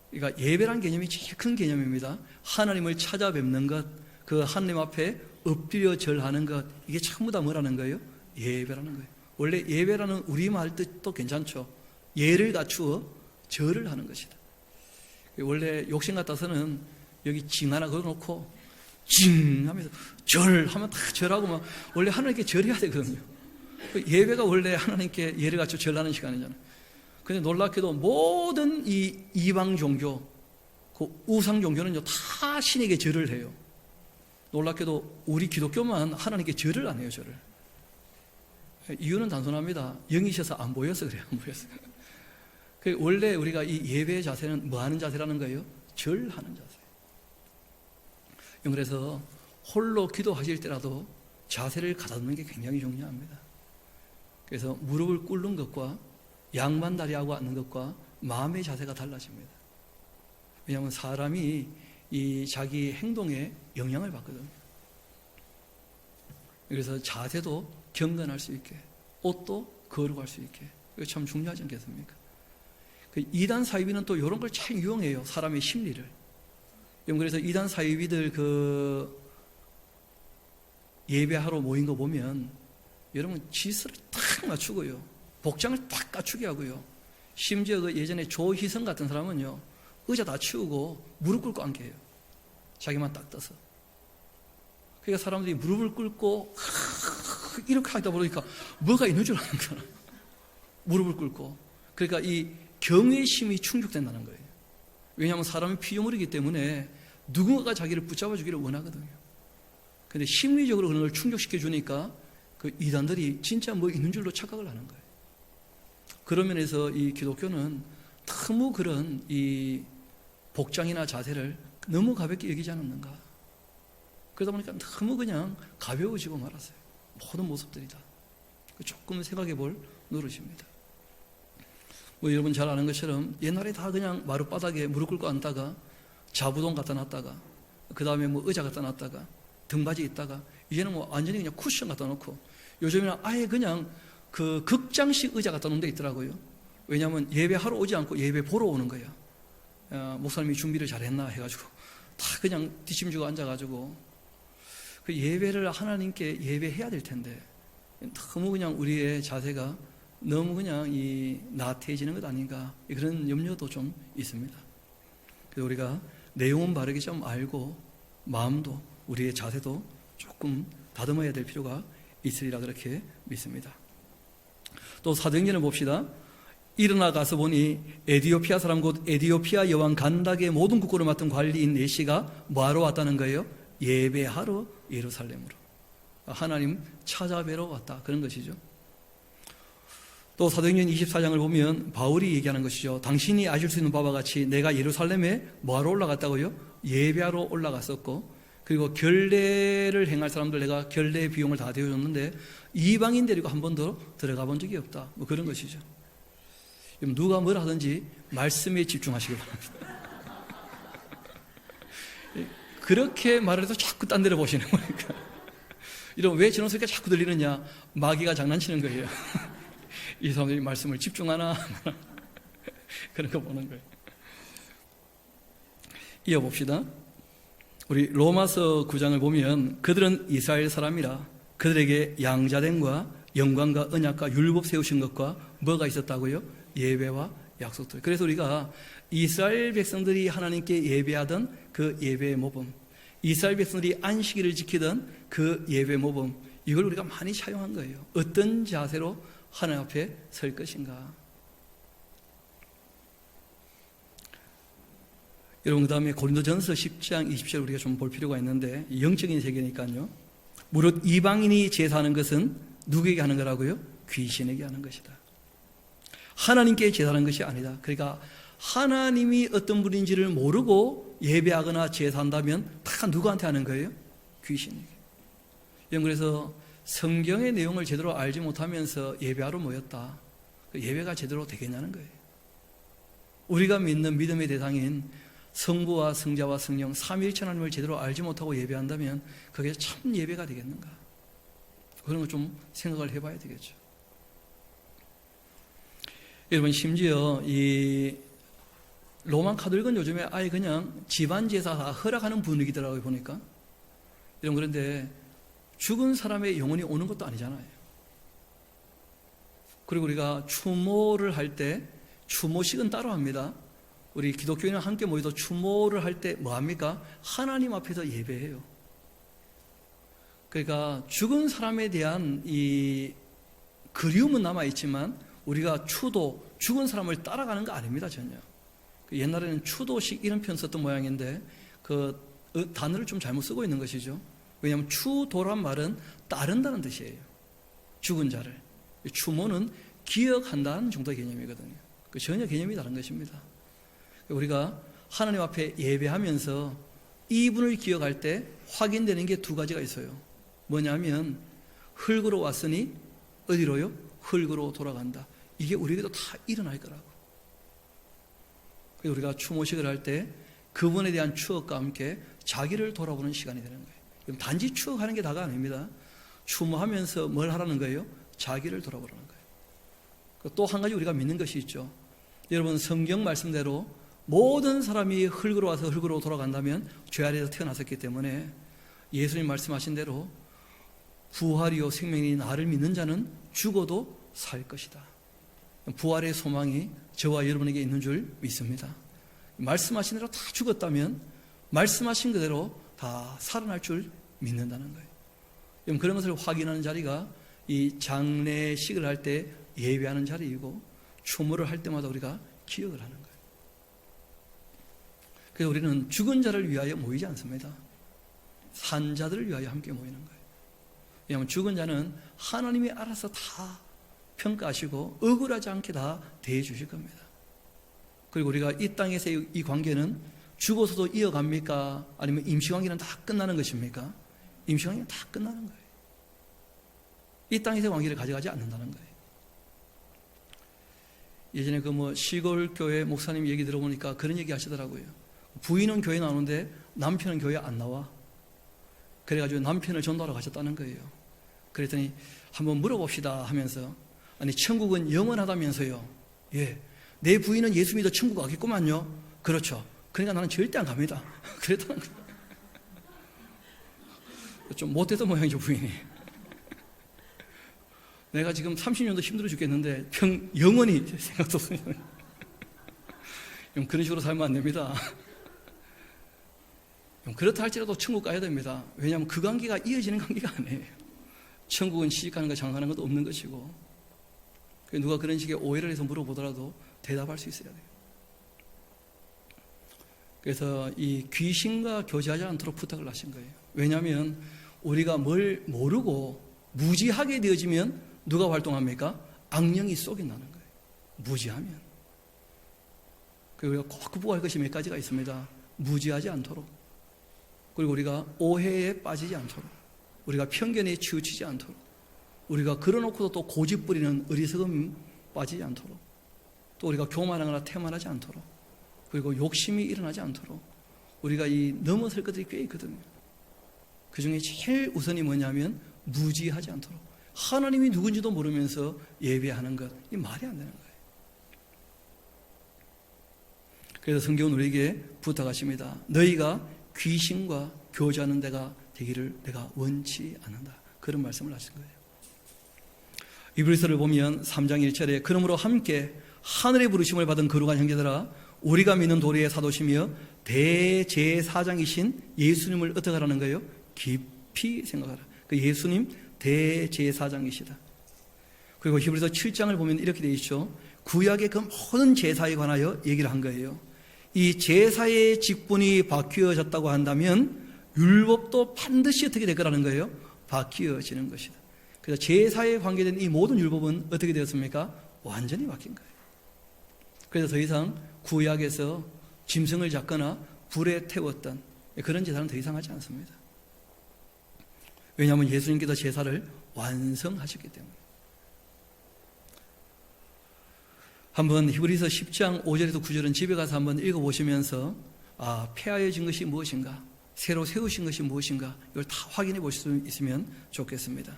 그러니까 예배란 개념이 제일 큰 개념입니다. 하나님을 찾아뵙는 것, 그 하나님 앞에 엎드려 절하는 것, 이게 전부 다 뭐라는 거예요? 예배라는 거예요. 원래 예배라는 우리말 뜻도 괜찮죠. 예를 갖추어 절을 하는 것이다. 원래 욕심 같아서는 여기 징 하나 걸어놓고 징 하면서 절하면 다 절하고 막, 원래 하나님께 절해야 되거든요. 예배가 원래 하나님께 예를 갖추어 절하는 시간이잖아요. 근데 놀랍게도 모든 이 이방 종교, 그 우상 종교는요, 다 신에게 절을 해요. 놀랍게도 우리 기독교만 하나님께 절을 안 해요, 절을. 이유는 단순합니다. 영이셔서 안 보여서 그래요, 안 보여서. 원래 우리가 이 예배의 자세는 뭐 하는 자세라는 거예요? 절하는 자세. 그래서 홀로 기도하실 때라도 자세를 가다듬는 게 굉장히 중요합니다. 그래서 무릎을 꿇는 것과 양반다리하고 앉는 것과 마음의 자세가 달라집니다. 왜냐하면 사람이 이 자기 행동에 영향을 받거든요. 그래서 자세도 경건할 수 있게, 옷도 거룩할 수 있게, 이거 참 중요하지 않겠습니까? 그 이단 사이비는 또 이런 걸 잘 이용해요. 사람의 심리를. 그래서 이단 사이비들 그 예배하러 모인 거 보면 여러분 지스를 딱 맞추고요, 복장을 딱 갖추게 하고요, 심지어 그 예전에 조희성 같은 사람은요, 의자 다 치우고 무릎 꿇고 앉게 해요. 자기만 딱 떠서. 그러니까 사람들이 무릎을 꿇고 이렇게 하다 보니까 뭐가 있는 줄 아는 거야. 무릎을 꿇고. 그러니까 이 경외심이 충족된다는 거예요. 왜냐하면 사람은 피조물이기 때문에 누군가가 자기를 붙잡아 주기를 원하거든요. 근데 심리적으로 그런 걸 충족시켜 주니까 그 이단들이 진짜 뭐 있는 줄로 착각을 하는 거예요. 그런 면에서 이 기독교는 너무 그런 이 복장이나 자세를 너무 가볍게 여기지 않았는가. 그러다 보니까 너무 그냥 가벼워지고 말았어요. 모든 모습들이 다. 조금 생각해 볼 노릇입니다. 뭐 여러분 잘 아는 것처럼 옛날에 다 그냥 마룻바닥에 무릎 꿇고 앉다가 자부동 갖다 놨다가 그 다음에 뭐 의자 갖다 놨다가 등받이 있다가 이제는 뭐 완전히 그냥 쿠션 갖다 놓고 요즘에는 아예 그냥 그 극장식 의자 갖다 놓은 데 있더라고요. 왜냐하면 예배하러 오지 않고 예배 보러 오는 거예요. 목사님이 준비를 잘했나 해가지고 다 그냥 뒷짐지고 앉아가지고 그 예배를 하나님께 예배해야 될 텐데 너무 그냥 우리의 자세가 너무 그냥 이 나태해지는 것 아닌가, 그런 염려도 좀 있습니다. 그래서 우리가 내용은 바르게 좀 알고 마음도 우리의 자세도 조금 다듬어야 될 필요가 있으리라 그렇게 믿습니다. 또 사도행전을 봅시다. 일어나 가서 보니 에디오피아 사람 곧 에디오피아 여왕 간닥의 모든 국고를 맡은 관리인 네시가 뭐하러 왔다는 거예요? 예배하러 예루살렘으로. 하나님 찾아뵈러 왔다, 그런 것이죠. 또 사도행전 24장을 보면 바울이 얘기하는 것이죠. 당신이 아실 수 있는 바와 같이 내가 예루살렘에 뭐하러 올라갔다고요? 예배하러 올라갔었고, 그리고 결례를 행할 사람들 내가 결례 비용을 다 대어줬는데 이방인 데리고 한 번도 들어가 본 적이 없다, 뭐 그런 것이죠. 누가 뭘 하든지 말씀에 집중하시기 바랍니다. 그렇게 말을 해도 자꾸 딴 데로 보시는 거니까. 이런 왜 저런 소리가 자꾸 들리느냐? 마귀가 장난치는 거예요. 이 사람들이 말씀을 집중하나? 그런 거 보는 거예요. 이어봅시다. 우리 로마서 9장을 보면 그들은 이스라엘 사람이라 그들에게 양자됨과 영광과 언약과 율법 세우신 것과 뭐가 있었다고요? 예배와 약속들. 그래서 우리가 이스라엘 백성들이 하나님께 예배하던 그 예배의 모범, 이스라엘 백성들이 안식일을 지키던 그 예배 모범, 이걸 우리가 많이 사용한 거예요. 어떤 자세로 하나님 앞에 설 것인가. 여러분, 그 다음에 고린도전서 10장 20절 우리가 좀 볼 필요가 있는데, 영적인 세계니까요. 무릇 이방인이 제사하는 것은 누구에게 하는 거라고요? 귀신에게 하는 것이다. 하나님께 제사하는 것이 아니다. 그러니까 하나님이 어떤 분인지를 모르고 예배하거나 제사한다면 다 누구한테 하는 거예요? 귀신에게. 그래서 성경의 내용을 제대로 알지 못하면서 예배하러 모였다. 예배가 제대로 되겠냐는 거예요. 우리가 믿는 믿음의 대상인 성부와 성자와 성령 삼위일체 하나님을 제대로 알지 못하고 예배한다면 그게 참 예배가 되겠는가? 그런 거 좀 생각을 해봐야 되겠죠. 여러분, 심지어 이 로만 카톨릭은 요즘에 아예 그냥 집안 제사 다 허락하는 분위기더라고요, 보니까. 그런데 죽은 사람의 영혼이 오는 것도 아니잖아요. 그리고 우리가 추모를 할 때 추모식은 따로 합니다. 우리 기독교인은 함께 모여서 추모를 할 때 뭐 합니까? 하나님 앞에서 예배해요. 그러니까 죽은 사람에 대한 이 그리움은 남아있지만 우리가 추도, 죽은 사람을 따라가는 거 아닙니다, 전혀. 옛날에는 추도식 이런 표현 썼던 모양인데 그 단어를 좀 잘못 쓰고 있는 것이죠. 왜냐하면 추도란 말은 따른다는 뜻이에요. 죽은 자를. 추모는 기억한다는 정도의 개념이거든요. 전혀 개념이 다른 것입니다. 우리가 하나님 앞에 예배하면서 이분을 기억할 때 확인되는 게 두 가지가 있어요. 뭐냐면 흙으로 왔으니 어디로요? 흙으로 돌아간다. 이게 우리에게도 다 일어날 거라고. 우리가 추모식을 할 때 그분에 대한 추억과 함께 자기를 돌아보는 시간이 되는 거예요. 단지 추억하는 게 다가 아닙니다. 추모하면서 뭘 하라는 거예요? 자기를 돌아보라는 거예요. 또 한 가지 우리가 믿는 것이 있죠. 여러분, 성경 말씀대로 모든 사람이 흙으로 와서 흙으로 돌아간다면 죄 아래에서 태어났었기 때문에 예수님 말씀하신 대로 부활이요 생명이 나를 믿는 자는 죽어도 살 것이다. 부활의 소망이 저와 여러분에게 있는 줄 믿습니다. 말씀하신 대로 다 죽었다면 말씀하신 그대로 다 살아날 줄 믿는다는 거예요. 그런 것을 확인하는 자리가 이 장례식을 할 때 예배하는 자리이고 추모를 할 때마다 우리가 기억을 하는 거예요. 그래서 우리는 죽은 자를 위하여 모이지 않습니다. 산 자들을 위하여 함께 모이는 거예요. 왜냐하면 죽은 자는 하나님이 알아서 다 평가하시고 억울하지 않게 다 대해주실 겁니다. 그리고 우리가 이 땅에서의 이 관계는 죽어서도 이어갑니까? 아니면 임시관계는 다 끝나는 것입니까? 임시관계는 다 끝나는 거예요. 이 땅에서의 관계를 가져가지 않는다는 거예요. 예전에 시골 교회 목사님 얘기 들어보니까 그런 얘기 하시더라고요. 부인은 교회 나오는데 남편은 교회 안 나와. 그래가지고 남편을 전도하러 가셨다는 거예요. 그랬더니 한번 물어봅시다 하면서, 아니 천국은 영원하다면서요. 예, 내 부인은 예수 믿어 천국 가겠구만요. 그렇죠. 그러니까 나는 절대 안 갑니다. 그랬다는 거예요. 좀 못되던 모양이죠, 부인이. 내가 지금 30년도 힘들어 죽겠는데 영원히 생각도 없어요. 그런 식으로 살면 안 됩니다. 그렇다 할지라도 천국 가야 됩니다. 왜냐하면 그 관계가 이어지는 관계가 아니에요. 천국은 시집가는 것, 장가하는 것도 없는 것이고, 누가 그런 식의 오해를 해서 물어보더라도 대답할 수 있어야 돼요. 그래서 이 귀신과 교제하지 않도록 부탁을 하신 거예요. 왜냐하면 우리가 뭘 모르고 무지하게 되어지면 누가 활동합니까? 악령이 쏘긴다는 거예요. 무지하면. 그리고 우리가 꼭 극복할 것이 몇 가지가 있습니다. 무지하지 않도록, 그리고 우리가 오해에 빠지지 않도록, 우리가 편견에 치우치지 않도록, 우리가 걸어놓고도 또 고집 부리는 어리석음 빠지지 않도록, 또 우리가 교만하거나 태만하지 않도록, 그리고 욕심이 일어나지 않도록 우리가 이 넘어설 것들이 꽤 있거든요. 그 중에 제일 우선이 뭐냐면 무지하지 않도록, 하나님이 누군지도 모르면서 예배하는 것, 이 말이 안 되는 거예요. 그래서 성경은 우리에게 부탁하십니다. 너희가 귀신과 교제하는 데가 되기를 내가 원치 않는다. 그런 말씀을 하신 거예요. 이브리서를 보면 3장 1절에 그러므로 함께 하늘의 부르심을 받은 거룩한 형제들아, 우리가 믿는 도리의 사도시며 대제사장이신 예수님을 어떻게 하라는 거예요? 깊이 생각하라. 그 예수님 대제사장이시다. 그리고 히브리서 7장을 보면 이렇게 되어 있죠. 구약의 그 모든 제사에 관하여 얘기를 한 거예요. 이 제사의 직분이 바뀌어졌다고 한다면 율법도 반드시 어떻게 될 거라는 거예요? 바뀌어지는 것이다. 그래서 제사에 관계된 이 모든 율법은 어떻게 되었습니까? 완전히 바뀐 거예요. 그래서 더 이상 구약에서 짐승을 잡거나 불에 태웠던 그런 제사는 더 이상 하지 않습니다. 왜냐하면 예수님께서 제사를 완성하셨기 때문에. 한번 히브리서 10장 5절에서 9절은 집에 가서 한번 읽어보시면서 폐하여진 것이 무엇인가, 새로 세우신 것이 무엇인가, 이걸 다 확인해 보실 수 있으면 좋겠습니다.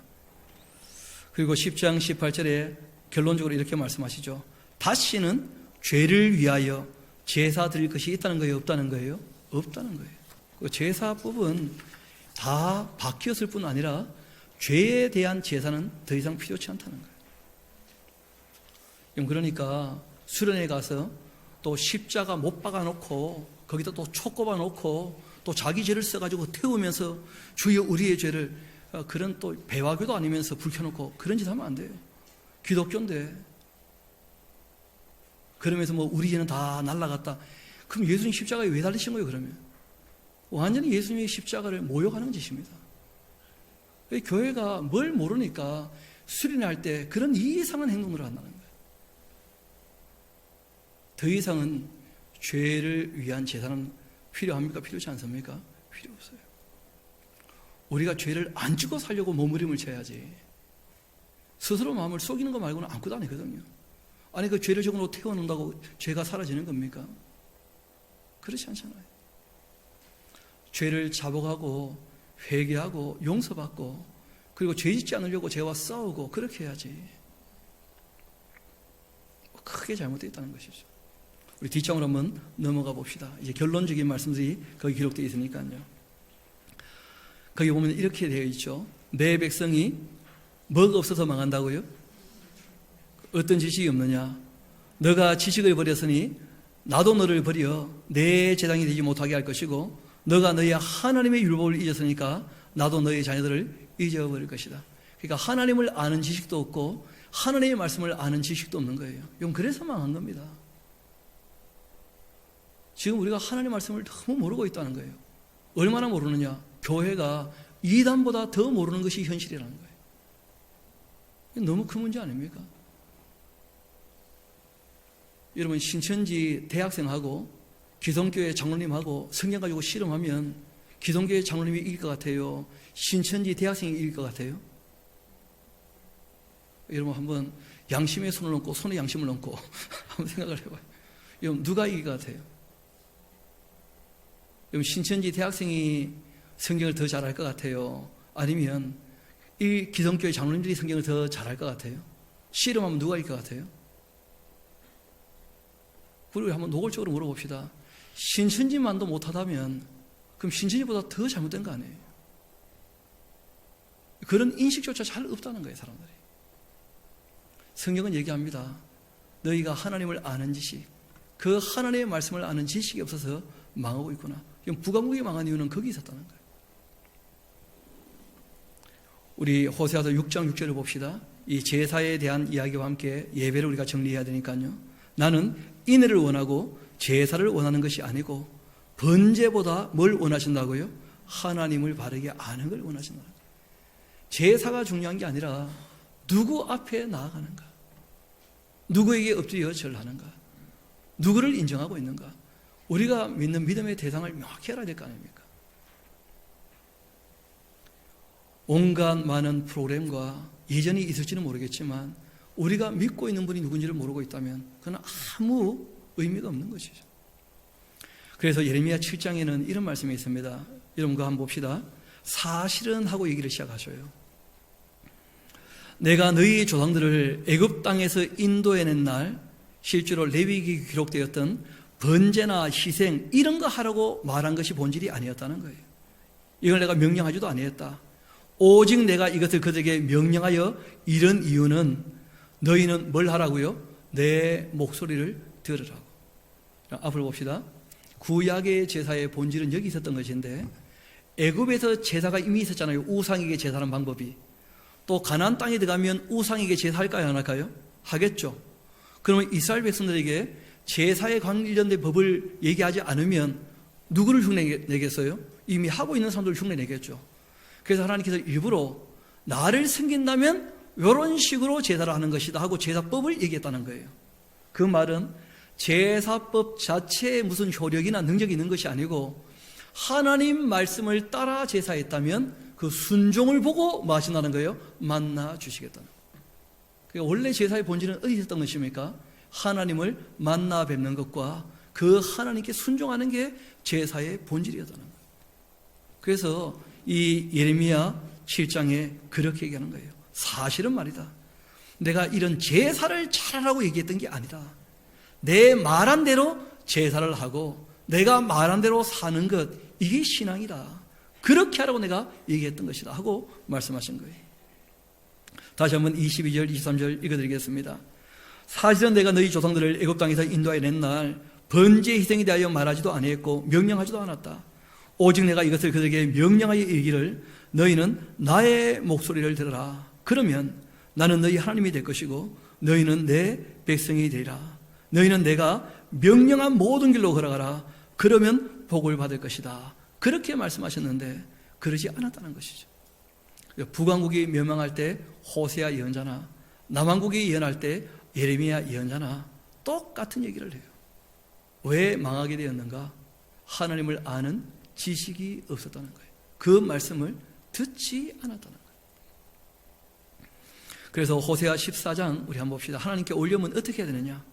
그리고 10장 18절에 결론적으로 이렇게 말씀하시죠. 다시는 죄를 위하여 제사 드릴 것이 있다는 거예요, 없다는 거예요? 없다는 거예요. 그 제사법은 다 바뀌었을 뿐 아니라 죄에 대한 제사는 더 이상 필요치 않다는 거예요. 그러니까 수련회 가서 또 십자가 못 박아놓고 거기다 또 촉 꼽아놓고 또 자기 죄를 써가지고 태우면서 주여 우리의 죄를, 그런 또 배화교도 아니면서 불 켜놓고 그런 짓 하면 안 돼요. 기독교인데. 그러면서 우리 죄는 다 날라갔다. 그럼 예수님 십자가에 왜 달리신 거예요, 그러면? 완전히 예수님의 십자가를 모욕하는 짓입니다. 교회가 뭘 모르니까 수련할 때 그런 이상한 행동을 한다는 거예요. 더 이상은 죄를 위한 제사는 필요합니까? 필요치 않습니까? 필요 없어요. 우리가 죄를 안 지고 살려고 몸부림을 쳐야지. 스스로 마음을 속이는 거 말고는 아무것도 아니거든요. 아니 그 죄를 적어놓고 태워놓는다고 죄가 사라지는 겁니까? 그렇지 않잖아요. 죄를 자복하고 회개하고 용서받고 그리고 죄 짓지 않으려고 죄와 싸우고 그렇게 해야지. 크게 잘못되어 있다는 것이죠. 우리 뒷장으로 한번 넘어가 봅시다. 이제 결론적인 말씀들이 거기 기록되어 있으니까요. 거기 보면 이렇게 되어 있죠. 내 백성이 뭐가 없어서 망한다고요? 어떤 지식이 없느냐? 너가 지식을 버렸으니 나도 너를 버려 내 제당이 되지 못하게 할 것이고 너가 너희 하나님의 율법을 잊었으니까 나도 너희 자녀들을 잊어버릴 것이다. 그러니까 하나님을 아는 지식도 없고 하나님의 말씀을 아는 지식도 없는 거예요. 이건 그래서 망한 겁니다. 지금 우리가 하나님의 말씀을 너무 모르고 있다는 거예요. 얼마나 모르느냐? 교회가 이단보다 더 모르는 것이 현실이라는 거예요. 너무 큰 문제 아닙니까? 여러분 신천지 대학생하고 기성교회 장로님하고 성경 가지고 씨름하면 기성교회 장로님이 이길 것 같아요? 신천지 대학생이 이길 것 같아요? 여러분 한번 양심에 손을 얹고 손에 양심을 얹고 한번 생각을 해봐요. 여러분 누가 이길 것 같아요? 여러분 신천지 대학생이 성경을 더 잘할 것 같아요? 아니면 이 기성교회 장로님들이 성경을 더 잘할 것 같아요? 씨름하면 누가 이길 것 같아요? 그리고 한번 노골적으로 물어봅시다. 신천지만도 못하다면 그럼 신천지보다 더 잘못된 거 아니에요? 그런 인식조차 잘 없다는 거예요, 사람들이. 성경은 얘기합니다. 너희가 하나님을 아는 지식, 그 하나님의 말씀을 아는 지식이 없어서 망하고 있구나. 북왕국이 망한 이유는 거기 있었다는 거예요. 우리 호세아서 6장 6절을 봅시다. 이 제사에 대한 이야기와 함께 예배를 우리가 정리해야 되니까요. 나는 인애를 원하고 제사를 원하는 것이 아니고 번제보다 뭘 원하신다고요? 하나님을 바르게 아는 걸 원하신다는 거예요. 제사가 중요한 게 아니라 누구 앞에 나아가는가, 누구에게 엎드려 절하는가, 누구를 인정하고 있는가. 우리가 믿는 믿음의 대상을 명확히 알아야 될 거 아닙니까? 온갖 많은 프로그램과 예전이 있을지는 모르겠지만 우리가 믿고 있는 분이 누군지를 모르고 있다면 그건 아무 의미가 없는 것이죠. 그래서 예레미야 7장에는 이런 말씀이 있습니다. 여러분 그거 한번 봅시다. 사실은 하고 얘기를 시작하셔요. 내가 너희 조상들을 애굽 땅에서 인도해낸 날 실제로 레위기 기록되었던 번제나 희생 이런 거 하라고 말한 것이 본질이 아니었다는 거예요. 이걸 내가 명령하지도 아니었다. 오직 내가 이것을 그들에게 명령하여 이런 이유는 너희는 뭘 하라고요? 내 목소리를 들으라고. 앞으로 봅시다. 구약의 제사의 본질은 여기 있었던 것인데 애굽에서 제사가 이미 있었잖아요. 우상에게 제사하는 방법이. 또 가나안 땅에 들어가면 우상에게 제사할까요? 안 할까요? 하겠죠. 그러면 이스라엘 백성들에게 제사에 관련된 법을 얘기하지 않으면 누구를 흉내내겠어요? 이미 하고 있는 사람들을 흉내내겠죠. 그래서 하나님께서 일부러 나를 섬긴다면 이런 식으로 제사를 하는 것이다 하고 제사법을 얘기했다는 거예요. 그 말은 제사법 자체에 무슨 효력이나 능력이 있는 것이 아니고 하나님 말씀을 따라 제사했다면 그 순종을 보고 뭐 하신다는 거예요? 만나 주시겠다는 거예요. 그러니까 원래 제사의 본질은 어디 있었던 것입니까? 하나님을 만나 뵙는 것과 그 하나님께 순종하는 게 제사의 본질이었다는 거예요. 그래서 이 예레미야 7장에 그렇게 얘기하는 거예요. 사실은 말이다. 내가 이런 제사를 잘하라고 얘기했던 게 아니다. 내 말한 대로 제사를 하고 내가 말한 대로 사는 것, 이게 신앙이다. 그렇게 하라고 내가 얘기했던 것이다 하고 말씀하신 거예요. 다시 한번 22절 23절 읽어드리겠습니다. 사실은 내가 너희 조상들을 애굽 땅에서 인도하여 낸 날 번제 희생에 대하여 말하지도 아니했고 명령하지도 않았다. 오직 내가 이것을 그들에게 명령하여 이르기를 너희는 나의 목소리를 들으라. 그러면 나는 너희 하나님이 될 것이고 너희는 내 백성이 되리라. 너희는 내가 명령한 모든 길로 걸어가라. 그러면 복을 받을 것이다. 그렇게 말씀하셨는데 그러지 않았다는 것이죠. 북왕국이 멸망할 때 호세아 예언자나 남왕국이 예언할 때 예레미야 예언자나 똑같은 얘기를 해요. 왜 망하게 되었는가? 하나님을 아는 지식이 없었다는 거예요. 그 말씀을 듣지 않았다는 거예요. 그래서 호세아 14장 우리 한번 봅시다. 하나님께 올려면 어떻게 해야 되느냐?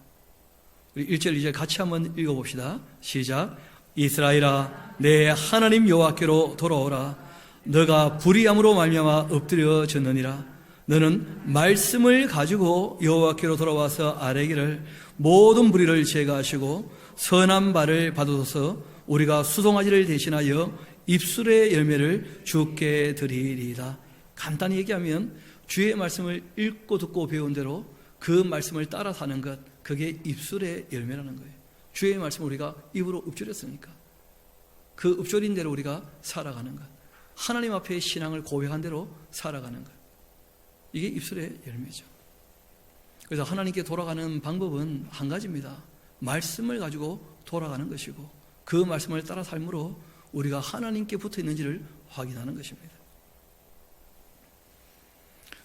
우리 1절 2절 같이 한번 읽어봅시다. 시작. 이스라엘아 내 하나님 여호와께로 돌아오라. 너가 불의함으로 말미암아 엎드려졌느니라. 너는 말씀을 가지고 여호와께로 돌아와서 아뢰기를 모든 불의를 제거하시고 선한 발을 받으소서. 우리가 수송아지를 대신하여 입술의 열매를 주께 드리리이다. 간단히 얘기하면 주의 말씀을 읽고 듣고 배운 대로 그 말씀을 따라 사는 것, 그게 입술의 열매라는 거예요. 주의 말씀을 우리가 입으로 읊조렸으니까 그 읊조린 대로 우리가 살아가는 것, 하나님 앞에 신앙을 고백한 대로 살아가는 것, 이게 입술의 열매죠. 그래서 하나님께 돌아가는 방법은 한 가지입니다. 말씀을 가지고 돌아가는 것이고 그 말씀을 따라 삶으로 우리가 하나님께 붙어 있는지를 확인하는 것입니다.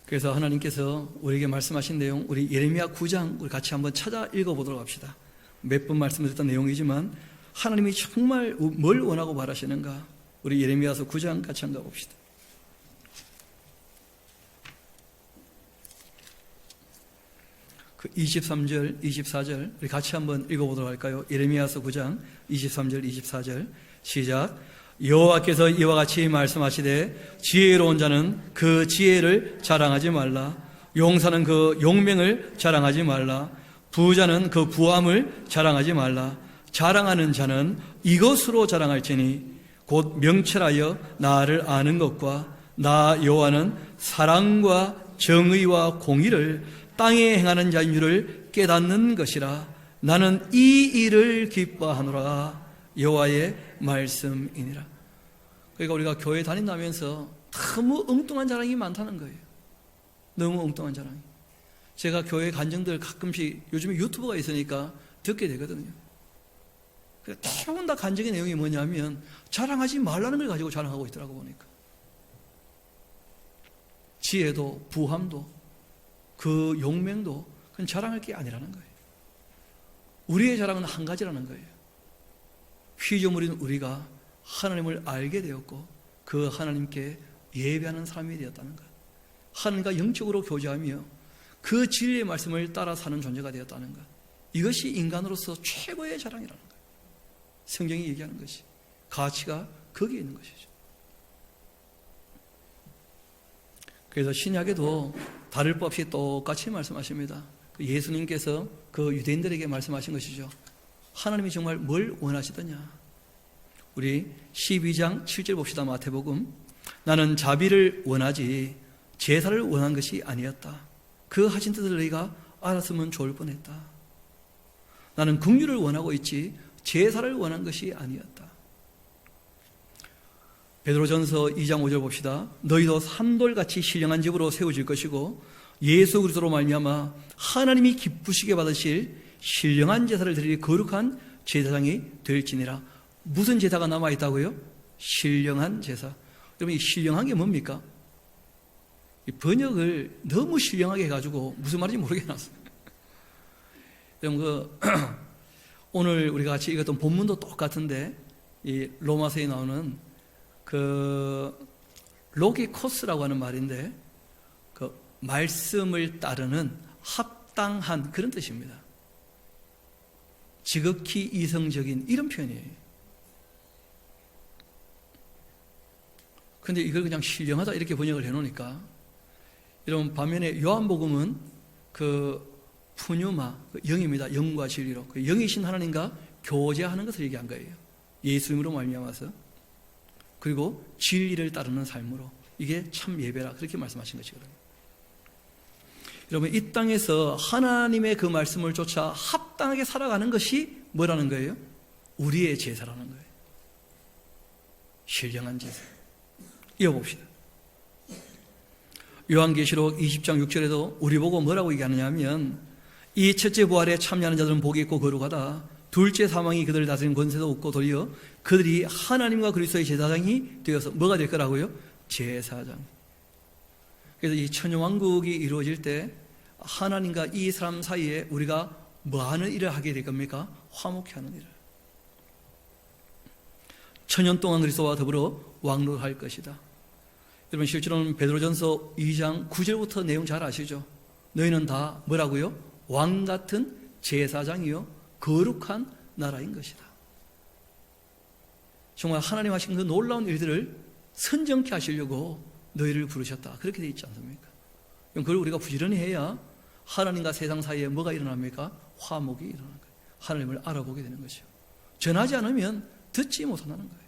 그래서 하나님께서 우리에게 말씀하신 내용, 우리 예레미야 9장 우리 같이 한번 찾아 읽어보도록 합시다. 몇 번 말씀드렸던 내용이지만 하나님이 정말 뭘 원하고 바라시는가, 우리 예레미야서 9장 같이 한번 봅시다. 그 23절, 24절 우리 같이 한번 읽어보도록 할까요? 예레미야서 9장 23절, 24절 시작. 여호와께서 이와 같이 말씀하시되 지혜로운 자는 그 지혜를 자랑하지 말라. 용사는 그 용맹을 자랑하지 말라. 부자는 그 부함을 자랑하지 말라. 자랑하는 자는 이것으로 자랑할지니 곧 명철하여 나를 아는 것과 나 여호와는 사랑과 정의와 공의를 땅에 행하는 자인 줄을 깨닫는 것이라. 나는 이 일을 기뻐하노라. 여호와의 말씀이니라. 그러니까 우리가 교회 다닌다면서 너무 엉뚱한 자랑이 많다는 거예요. 너무 엉뚱한 자랑이. 제가 교회 간증들 가끔씩 요즘에 유튜브가 있으니까 듣게 되거든요. 대부분 다 간증의 내용이 뭐냐면 자랑하지 말라는 걸 가지고 자랑하고 있더라고 보니까. 지혜도 부함도 그 용맹도 그건 자랑할 게 아니라는 거예요. 우리의 자랑은 한 가지라는 거예요. 피조물인 우리가 하나님을 알게 되었고 그 하나님께 예배하는 사람이 되었다는 것, 하나님과 영적으로 교제하며 그 진리의 말씀을 따라 사는 존재가 되었다는 것, 이것이 인간으로서 최고의 자랑이라는 거예요. 성경이 얘기하는 것이, 가치가 거기에 있는 것이죠. 그래서 신약에도 다를 바 없이 똑같이 말씀하십니다. 예수님께서 그 유대인들에게 말씀하신 것이죠. 하나님이 정말 뭘 원하시더냐. 우리 12장 7절 봅시다. 마태복음. 나는 자비를 원하지 제사를 원한 것이 아니었다. 그 하신 뜻을 너희가 알았으면 좋을 뻔했다. 나는 긍휼을 원하고 있지 제사를 원한 것이 아니었다. 베드로전서 2장 5절 봅시다. 너희도 산돌같이 신령한 집으로 세워질 것이고 예수 그리스도로 말미암아 하나님이 기쁘시게 받으실 신령한 제사를 드릴 거룩한 제사장이 될지니라. 무슨 제사가 남아있다고요? 신령한 제사. 여러분, 이 신령한 게 뭡니까? 이 번역을 너무 신령하게 해가지고 무슨 말인지 모르겠어요. 여러분, 오늘 우리가 같이 읽었던 본문도 똑같은데 이 로마서에 나오는 그 로기코스라고 하는 말인데 그 말씀을 따르는 합당한 그런 뜻입니다. 지극히 이성적인 이런 표현이에요. 근데 이걸 그냥 신령하다 이렇게 번역을 해놓으니까, 여러분 반면에 요한복음은 그 푸뉴마, 그 영입니다. 영과 진리로 그 영이신 하나님과 교제하는 것을 얘기한 거예요. 예수님으로 말미암아서. 그리고 진리를 따르는 삶으로, 이게 참 예배라 그렇게 말씀하신 것이거든요. 여러분, 이 땅에서 하나님의 그 말씀을 쫓아 합당하게 살아가는 것이 뭐라는 거예요? 우리의 제사라는 거예요. 신령한 제사. 이어봅시다. 요한계시록 20장 6절에도 우리 보고 뭐라고 얘기하느냐 하면, 이 첫째 부활에 참여하는 자들은 복이 있고 거룩하다. 둘째 사망이 그들을 다스리는 권세도 없고 도리어 그들이 하나님과 그리스도의 제사장이 되어서 뭐가 될 거라고요? 제사장. 그래서 이 천년왕국이 이루어질 때 하나님과 이 사람 사이에 우리가 뭐 하는 일을 하게 될 겁니까? 화목해 하는 일을. 천년 동안 그리스도와 더불어 왕노할 것이다. 여러분, 실제로는 베드로전서 2장 9절부터 내용 잘 아시죠? 너희는 다 뭐라고요? 왕 같은 제사장이요 거룩한 나라인 것이다. 정말 하나님 하신 그 놀라운 일들을 선정케 하시려고 너희를 부르셨다. 그렇게 되어 있지 않습니까? 그걸 우리가 부지런히 해야 하나님과 세상 사이에 뭐가 일어납니까? 화목이 일어나는 거예요. 하나님을 알아보게 되는 것이죠. 전하지 않으면 듣지 못한다는 거예요.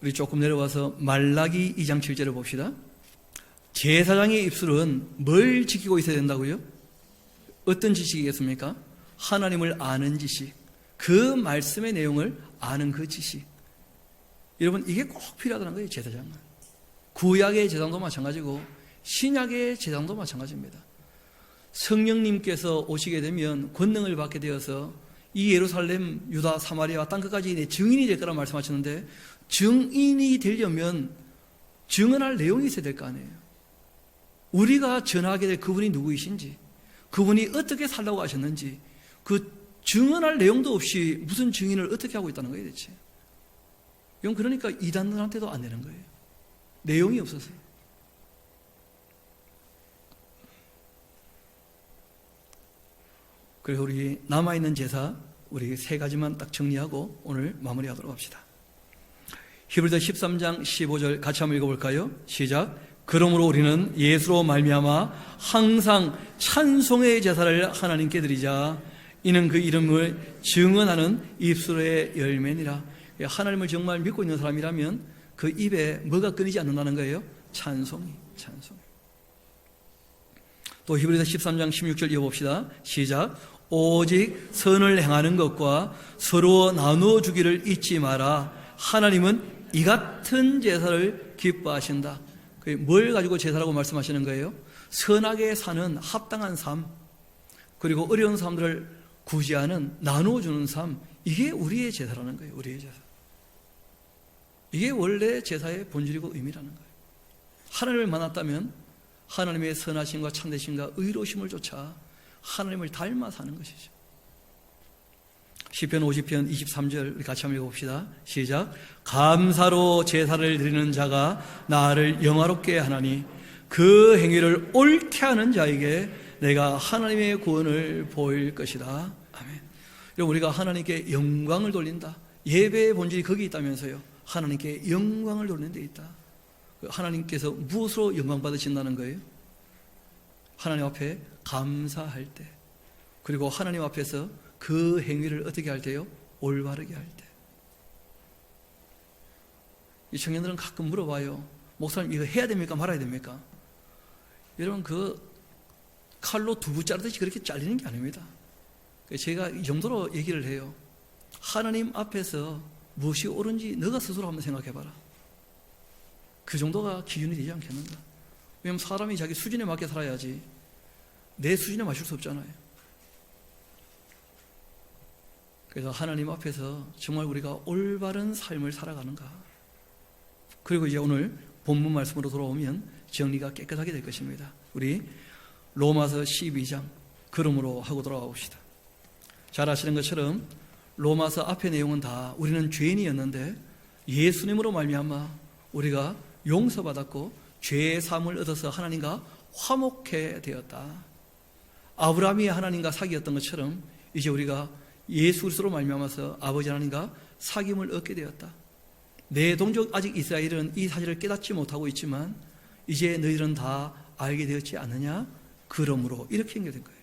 우리 조금 내려와서 말라기 2장 7절을 봅시다. 제사장의 입술은 뭘 지키고 있어야 된다고요? 어떤 지식이겠습니까? 하나님을 아는 지식, 그 말씀의 내용을 아는 그 지식. 여러분, 이게 꼭 필요하다는 거예요. 제사장은. 구약의 제사장도 마찬가지고 신약의 제사장도 마찬가지입니다. 성령님께서 오시게 되면 권능을 받게 되어서 이 예루살렘, 유다, 사마리아 땅끝까지 내 증인이 될 거라 말씀하셨는데, 증인이 되려면 증언할 내용이 있어야 될 거 아니에요. 우리가 전하게 될 그분이 누구이신지, 그분이 어떻게 살라고 하셨는지, 그 증언할 내용도 없이 무슨 증인을 어떻게 하고 있다는 거예요, 대체. 이건 그러니까 이단들한테도 안 되는 거예요. 내용이 없어서. 그래서 우리 남아있는 제사, 우리 세 가지만 딱 정리하고 오늘 마무리하도록 합시다. 히브리서 13장 15절 같이 한번 읽어볼까요? 시작. 그러므로 우리는 예수로 말미암아 항상 찬송의 제사를 하나님께 드리자. 이는 그 이름을 증언하는 입술의 열매니라. 하나님을 정말 믿고 있는 사람이라면 그 입에 뭐가 끊이지 않는다는 거예요? 찬송이. 또 히브리서 13장 16절 이어봅시다. 시작. 오직 선을 행하는 것과 서로 나누어 주기를 잊지 마라. 하나님은 이 같은 제사를 기뻐하신다. 뭘 가지고 제사라고 말씀하시는 거예요? 선하게 사는 합당한 삶, 그리고 어려운 사람들을 구제하는, 나누어주는 삶, 이게 우리의 제사라는 거예요. 우리의 제사. 이게 원래 제사의 본질이고 의미라는 거예요. 하나님을 만났다면 하나님의 선하심과 참되심과 의로우심을 쫓아 하나님을 닮아 사는 것이죠. 시편 50편 23절 우리 같이 한번 읽어봅시다. 시작. 감사로 제사를 드리는 자가 나를 영화롭게 하나니 그 행위를 옳게 하는 자에게 내가 하나님의 구원을 보일 것이다. 아멘. 여러분, 우리가 하나님께 영광을 돌린다. 예배의 본질이 거기 있다면서요. 하나님께 영광을 돌리는 데 있다. 하나님께서 무엇으로 영광 받으신다는 거예요? 하나님 앞에 감사할 때, 그리고 하나님 앞에서 그 행위를 어떻게 할 때요? 올바르게 할 때. 이 청년들은 가끔 물어봐요. 목사님, 이거 해야 됩니까? 말아야 됩니까? 여러분, 그 칼로 두부 자르듯이 그렇게 잘리는 게 아닙니다. 제가 이 정도로 얘기를 해요. 하나님 앞에서 무엇이 옳은지 너가 스스로 한번 생각해봐라. 그 정도가 기준이 되지 않겠는가? 왜냐하면 사람이 자기 수준에 맞게 살아야지 내 수준에 맞출 수 없잖아요. 그래서 하나님 앞에서 정말 우리가 올바른 삶을 살아가는가. 그리고 이제 오늘 본문 말씀으로 돌아오면 정리가 깨끗하게 될 것입니다. 우리 로마서 12장 그러므로 하고 돌아가 봅시다. 잘 아시는 것처럼 로마서 앞의 내용은 다 우리는 죄인이었는데 예수님으로 말미암아 우리가 용서받았고 죄의 사함을 얻어서 하나님과 화목해 되었다. 아브라함이 하나님과 사귀었던 것처럼 이제 우리가 예수 그리스도로 말미암아서 아버지 하나님과 사귐을 얻게 되었다. 내 동족 아직 이스라엘은 이 사실을 깨닫지 못하고 있지만 이제 너희들은 다 알게 되었지 않느냐? 그러므로 이렇게 연결된 거예요.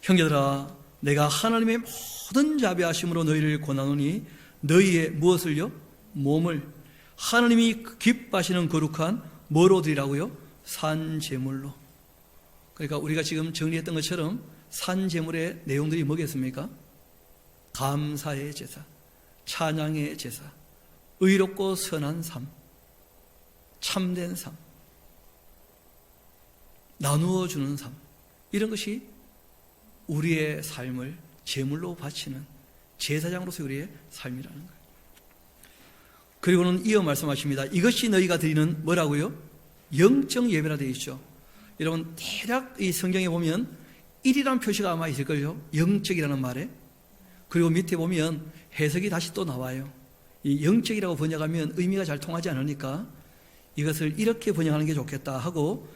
형제들아, 내가 하나님의 모든 자비하심으로 너희를 권하노니 너희의 무엇을요? 몸을 하나님이 기뻐하시는 거룩한 뭐로 드리라고요? 산제물로. 그러니까 우리가 지금 정리했던 것처럼 산제물의 내용들이 뭐겠습니까? 감사의 제사, 찬양의 제사, 의롭고 선한 삶, 참된 삶, 나누어 주는 삶, 이런 것이 우리의 삶을 제물로 바치는 제사장으로서 우리의 삶이라는 거예요. 그리고는 이어 말씀하십니다. 이것이 너희가 드리는 뭐라고요? 영적 예배라 되어 있죠. 여러분, 대략 이 성경에 보면 1이라는 표시가 아마 있을걸요. 영적이라는 말에. 그리고 밑에 보면 해석이 다시 또 나와요. 이 영적이라고 번역하면 의미가 잘 통하지 않으니까 이것을 이렇게 번역하는 게 좋겠다 하고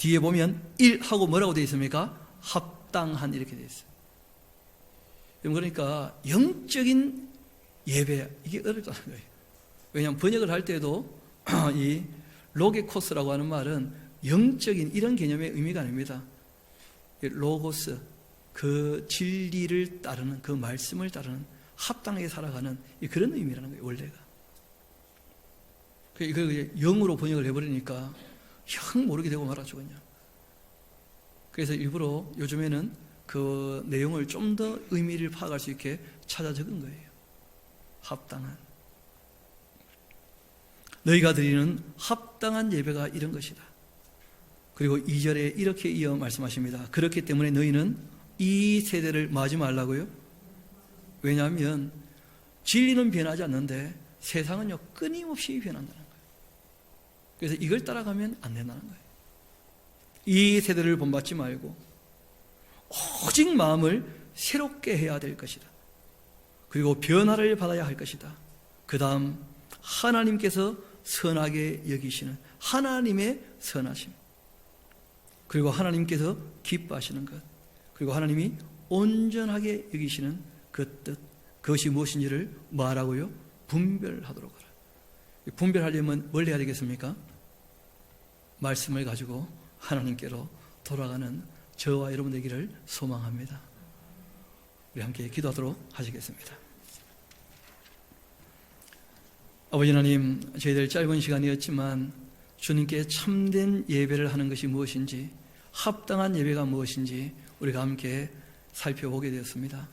뒤에 보면 1 하고 뭐라고 되어 있습니까? 합당한 이렇게 되어 있어요. 그러니까 영적인 예배, 이게 어렵다는 거예요. 왜냐하면 번역을 할 때도 이 로게코스라고 하는 말은 영적인 이런 개념의 의미가 아닙니다. 로고스, 그 진리를 따르는, 그 말씀을 따르는, 합당하게 살아가는 그런 의미라는 거예요, 원래가. 이걸 영으로 번역을 해버리니까 영 모르게 되고 말았죠, 그냥. 그래서 일부러 요즘에는 그 내용을 좀 더 의미를 파악할 수 있게 찾아 적은 거예요. 합당한. 너희가 드리는 합당한 예배가 이런 것이다. 그리고 2절에 이렇게 이어 말씀하십니다. 그렇기 때문에 너희는 이 세대를 맞지 말라고요. 왜냐하면 진리는 변하지 않는데 세상은요 끊임없이 변한다는 거예요. 그래서 이걸 따라가면 안 된다는 거예요. 이 세대를 본받지 말고 오직 마음을 새롭게 해야 될 것이다. 그리고 변화를 받아야 할 것이다. 그 다음 하나님께서 선하게 여기시는 하나님의 선하심, 그리고 하나님께서 기뻐하시는 것, 그리고 하나님이 온전하게 여기시는 그 뜻, 그것이 무엇인지를 말하고요 분별하도록 하라. 분별하려면 뭘 해야 되겠습니까? 말씀을 가지고 하나님께로 돌아가는 저와 여러분 되기를 소망합니다. 우리 함께 기도하도록 하시겠습니다. 아버지 하나님, 저희들 짧은 시간이었지만 주님께 참된 예배를 하는 것이 무엇인지, 합당한 예배가 무엇인지 우리가 함께 살펴보게 되었습니다.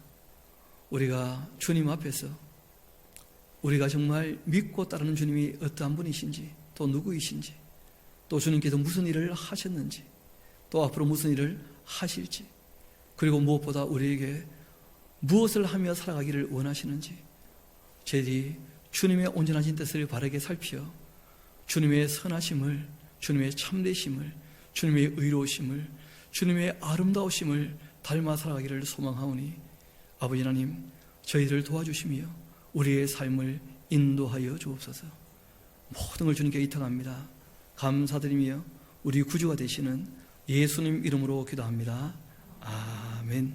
우리가 주님 앞에서 우리가 정말 믿고 따르는 주님이 어떠한 분이신지, 또 누구이신지, 또 주님께서 무슨 일을 하셨는지, 또 앞으로 무슨 일을 하실지, 그리고 무엇보다 우리에게 무엇을 하며 살아가기를 원하시는지 저희들이 주님의 온전하신 뜻을 바르게 살피어 주님의 선하심을, 주님의 참되심을, 주님의 의로우심을, 주님의 아름다우심을 닮아 살아가기를 소망하오니 아버지 하나님, 저희들을 도와주시며 우리의 삶을 인도하여 주옵소서. 모든 걸 주님께 의탁합니다. 감사드리며 우리 구주가 되시는 예수님 이름으로 기도합니다. 아멘.